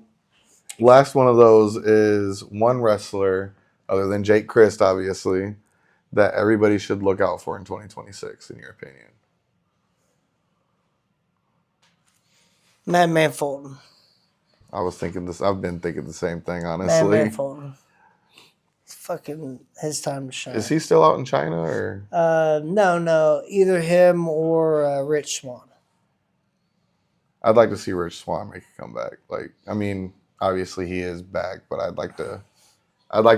B: last one of those is one wrestler, other than Jake Crist, obviously, that everybody should look out for in 2026, in your opinion.
C: Madman Fulton.
B: I was thinking this. I've been thinking the same thing, honestly.
C: Madman Fulton. It's fucking his time to shine.
B: Is he still out in China or?
C: No. Either him or Rich Swann.
B: I'd like to see Rich Swann make a comeback. Like, I mean, obviously he is back, but I'd like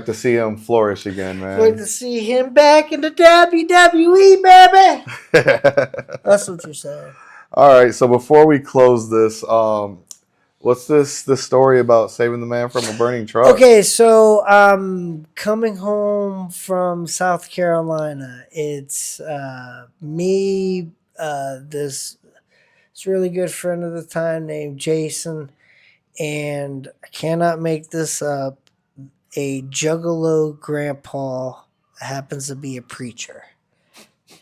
B: to see him flourish again, man.
C: I'd like to see him back in the WWE, baby. That's what you're saying.
B: All right, so before we close this, what's this story about saving the man from a burning truck?
C: Okay, so coming home from South Carolina, it's me, this really good friend of the time named Jason, and I cannot make this up, a juggalo grandpa happens to be a preacher.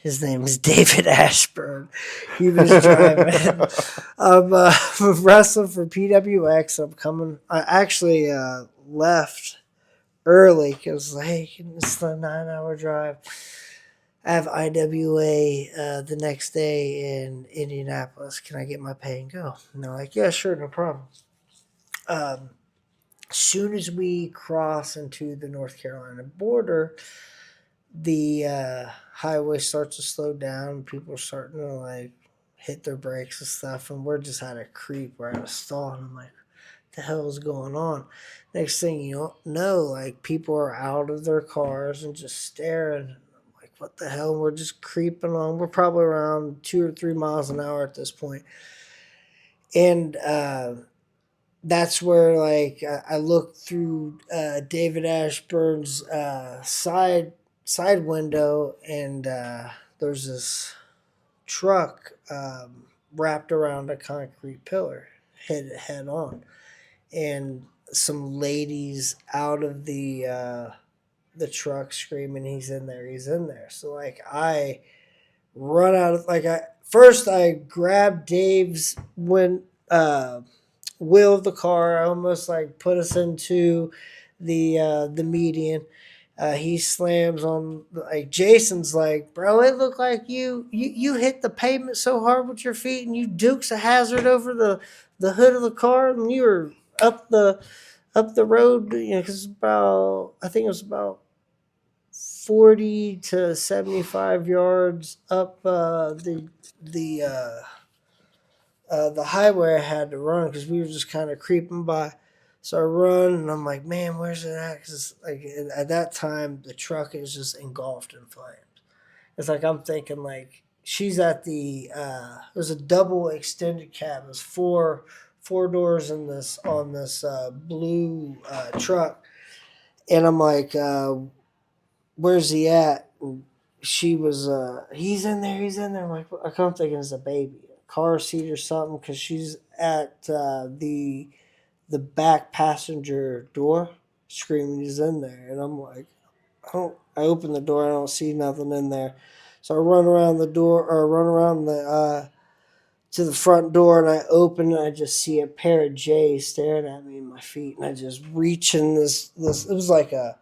C: His name is David Ashburn. He was driving. I'm wrestling for PWX. I actually left early because, hey, it's a 9-hour drive. I have IWA the next day in Indianapolis. Can I get my pay and go? And they're like, yeah, sure, no problem. As soon as we cross into the North Carolina border, the highway starts to slow down. People are starting to like hit their brakes and stuff, and we're just at a creep. We're at a stall, and I'm like, what the hell is going on? Next thing you know, like people are out of their cars and just staring. What the hell? We're just creeping along. We're probably around 2 or 3 miles an hour at this point. And that's where, like, I look through David Ashburn's side window, and there's this truck wrapped around a concrete pillar, head on. And some ladies out of the truck screaming, he's in there. So like I run out of I grab Dave's wheel of the car. I almost like put us into the median. He slams on, like, Jason's like, bro, it looked like you hit the pavement so hard with your feet and you dukes a hazard over the hood of the car and you were up the road, because I think it was about 40 to 75 yards up the highway I had to run because we were just kind of creeping by. So I run and I'm like, man, where's it at? Because like at that time the truck is just engulfed in flames. It's like I'm thinking like she's at the it was a double extended cab. It was four doors on this blue truck, and I'm like, where's he at? And she was, he's in there. I'm like, I come thinking it's a baby, a car seat or something, because she's at the back passenger door screaming he's in there. And I'm like, I open the door, I don't see nothing in there. So I run around to the front door, and I open and I just see a pair of J's staring at me in my feet, and I just reach in this it was like a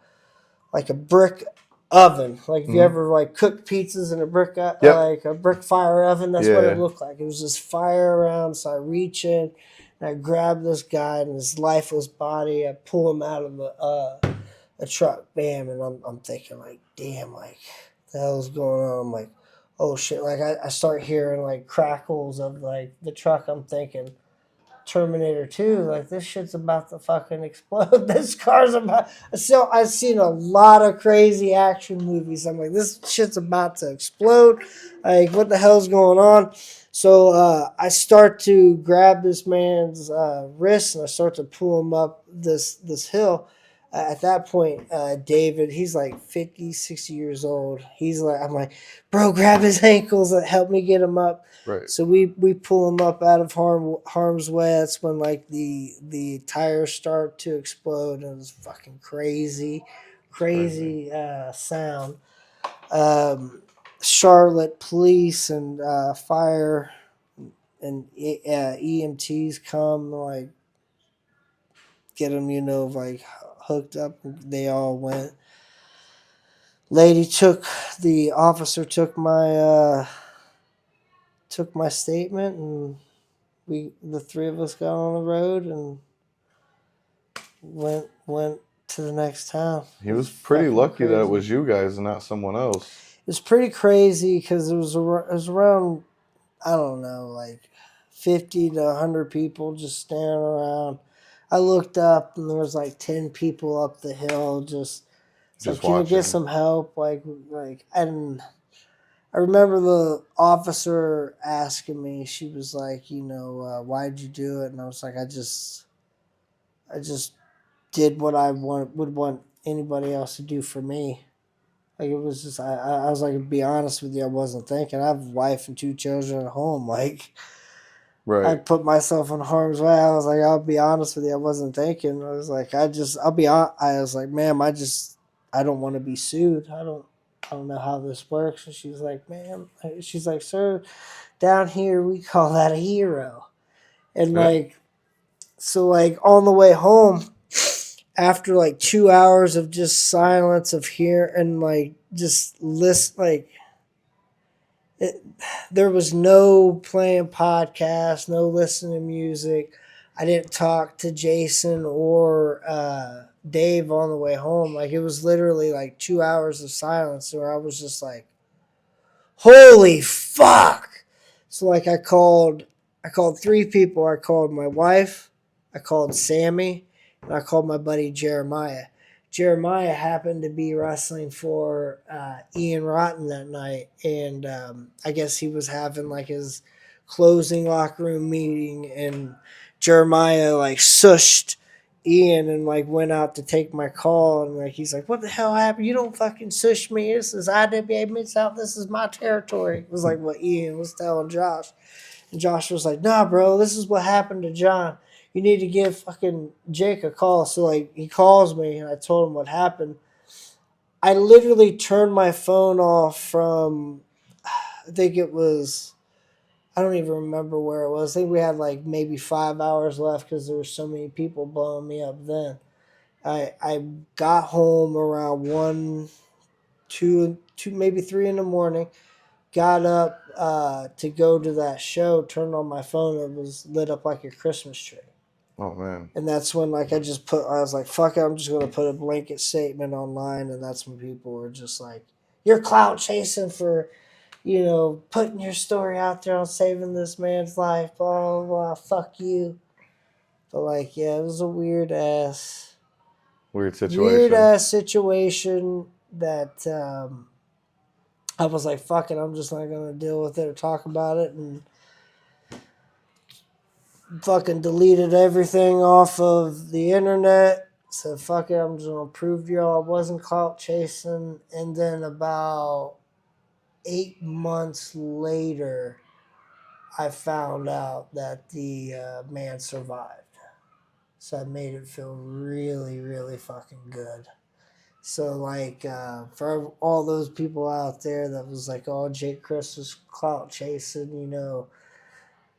C: brick oven. Like if you ever like cook pizzas in a brick like a brick fire oven, that's what it looked like. It was just fire around. So I reach in and I grab this guy and his lifeless body. I pull him out of the truck, bam, and I'm thinking like, damn, like the hell's going on? I'm like, oh shit. Like I start hearing like crackles of like the truck. I'm thinking Terminator 2, like this shit's about to fucking explode. This car's about. So I've seen a lot of crazy action movies. I'm like, this shit's about to explode. Like, what the hell's going on? So I start to grab this man's wrist and I start to pull him up this hill. At that point, David, he's like 50, 60 years old. I'm like, bro, grab his ankles and help me get him up.
B: Right.
C: So we pull him up out of harm's way. That's when like the tires start to explode, and it's fucking crazy sound. Charlotte police and fire and EMTs come, like, get them, like hooked up. They all went. The officer took my statement, and the three of us got on the road and went to the next town.
B: He was pretty lucky that it was you guys and not someone else.
C: It was pretty crazy because it was around, I don't know, like 50 to 100 people just staring around. I looked up and there was like 10 people up the hill just so can you get some help? Like I remember the officer asking me, she was like, why'd you do it? And I was like, I just did what I would want anybody else to do for me. Like, it was just, I was like, to be honest with you, I wasn't thinking. I have a wife and 2 children at home. Like,
B: right.
C: I put myself in harm's way. I was like, I'll be honest with you, I wasn't thinking. I was like, I was like, ma'am, I don't want to be sued. I don't I don't know how this works. And she's like, man, she's like, sir, down here we call that a hero. And like, so like on the way home, after like 2 hours of just silence of hear and like just list, like there was no playing podcasts, no listening to music. I didn't talk to Jason or Dave on the way home. Like it was literally like 2 hours of silence where I was just like, holy fuck. So like I called 3 people. I called my wife, I called Sammy, and I called my buddy Jeremiah. Jeremiah happened to be wrestling for Ian Rotten that night, and I guess he was having like his closing locker room meeting, and Jeremiah like sushed Ian and like went out to take my call, and like he's like, "What the hell happened? You don't fucking sush me. This is IWA Mid-South. This is my territory." It was like what Ian was telling Josh, and Josh was like, "Nah, bro, this is what happened to John. You need to give fucking Jake a call." So like he calls me and I told him what happened. I literally turned my phone off from, I think it was, I don't even remember where it was. I think we had like maybe 5 hours left because there were so many people blowing me up then. I got home around 1, 2, maybe 3 in the morning. Got up to go to that show, turned on my phone, and it was lit up like a Christmas tree.
B: Oh, man.
C: And that's when, like, I was like, fuck it, I'm just going to put a blanket statement online. And that's when people were just like, you're clout chasing for, you know, putting your story out there on saving this man's life, blah, blah, blah, fuck you. But, like, yeah, it was a weird situation that I was like, fuck it, I'm just not going to deal with it or talk about it. And fucking deleted everything off of the internet. Said, fuck it, I'm just going to prove to y'all I wasn't clout chasing. And then about 8 months later, I found out that the man survived. So I made it feel really, really fucking good. So, like, for all those people out there that was like, oh, Jake Crist was clout chasing, you know,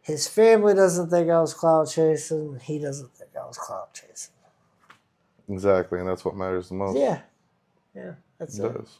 C: his family doesn't think I was clout chasing. He doesn't think I was clout chasing.
B: Exactly, and that's what matters the most.
C: Yeah, that's it.
B: It does.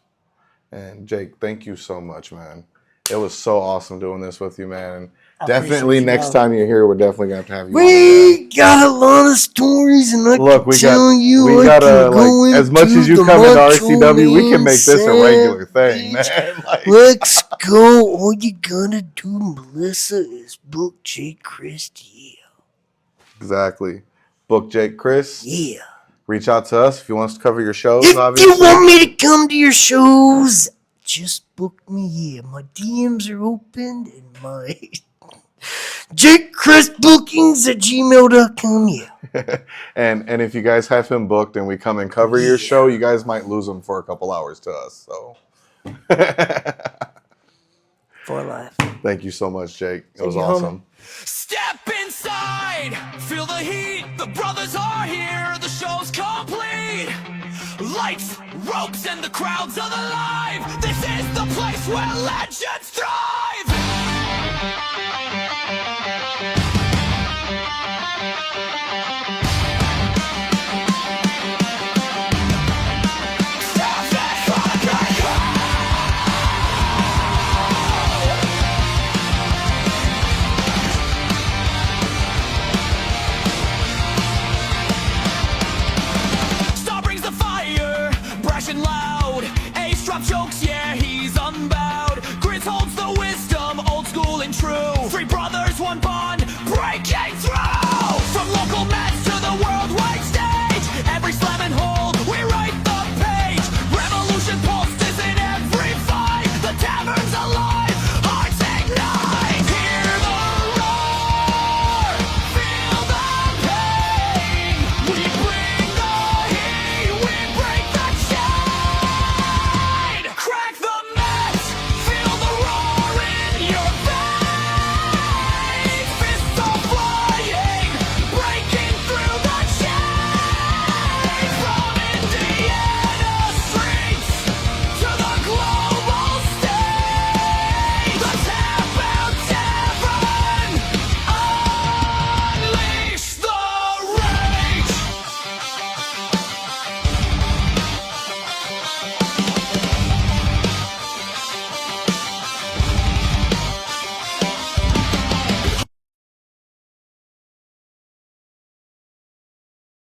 B: And Jake, thank you so much, man. It was so awesome doing this with you, man. Definitely next time you're here, we're definitely going to have you
C: We got a lot of stories, and I can tell you,
B: we gotta,
C: go
B: like, as much as you come into RCW, we can make this a regular thing, man. Like,
C: let's go. All you gotta do, Melissa, is book Jake Crist. Yeah.
B: Exactly. Book Jake Crist.
C: Yeah.
B: Reach out to us if you want us to cover your shows,
C: If
B: obviously.
C: you want me to come to your shows, just book me here. My DMs are open, and my Jake Crist bookings at gmail.com. Yeah.
B: and if you guys have him booked and we come and cover your show, you guys might lose him for a couple hours to us. So
C: For life.
B: Thank you so much, Jake. It was
C: you,
B: awesome.
A: Step inside, feel the heat, the brothers are here, the show's complete. Lights, ropes, and the crowd's alive. This is the place where legends thrive. Starr brings the fire, brash and loud. Ace drop jokes, yeah, he's unbowed. Grit holds the wisdom, old school and true.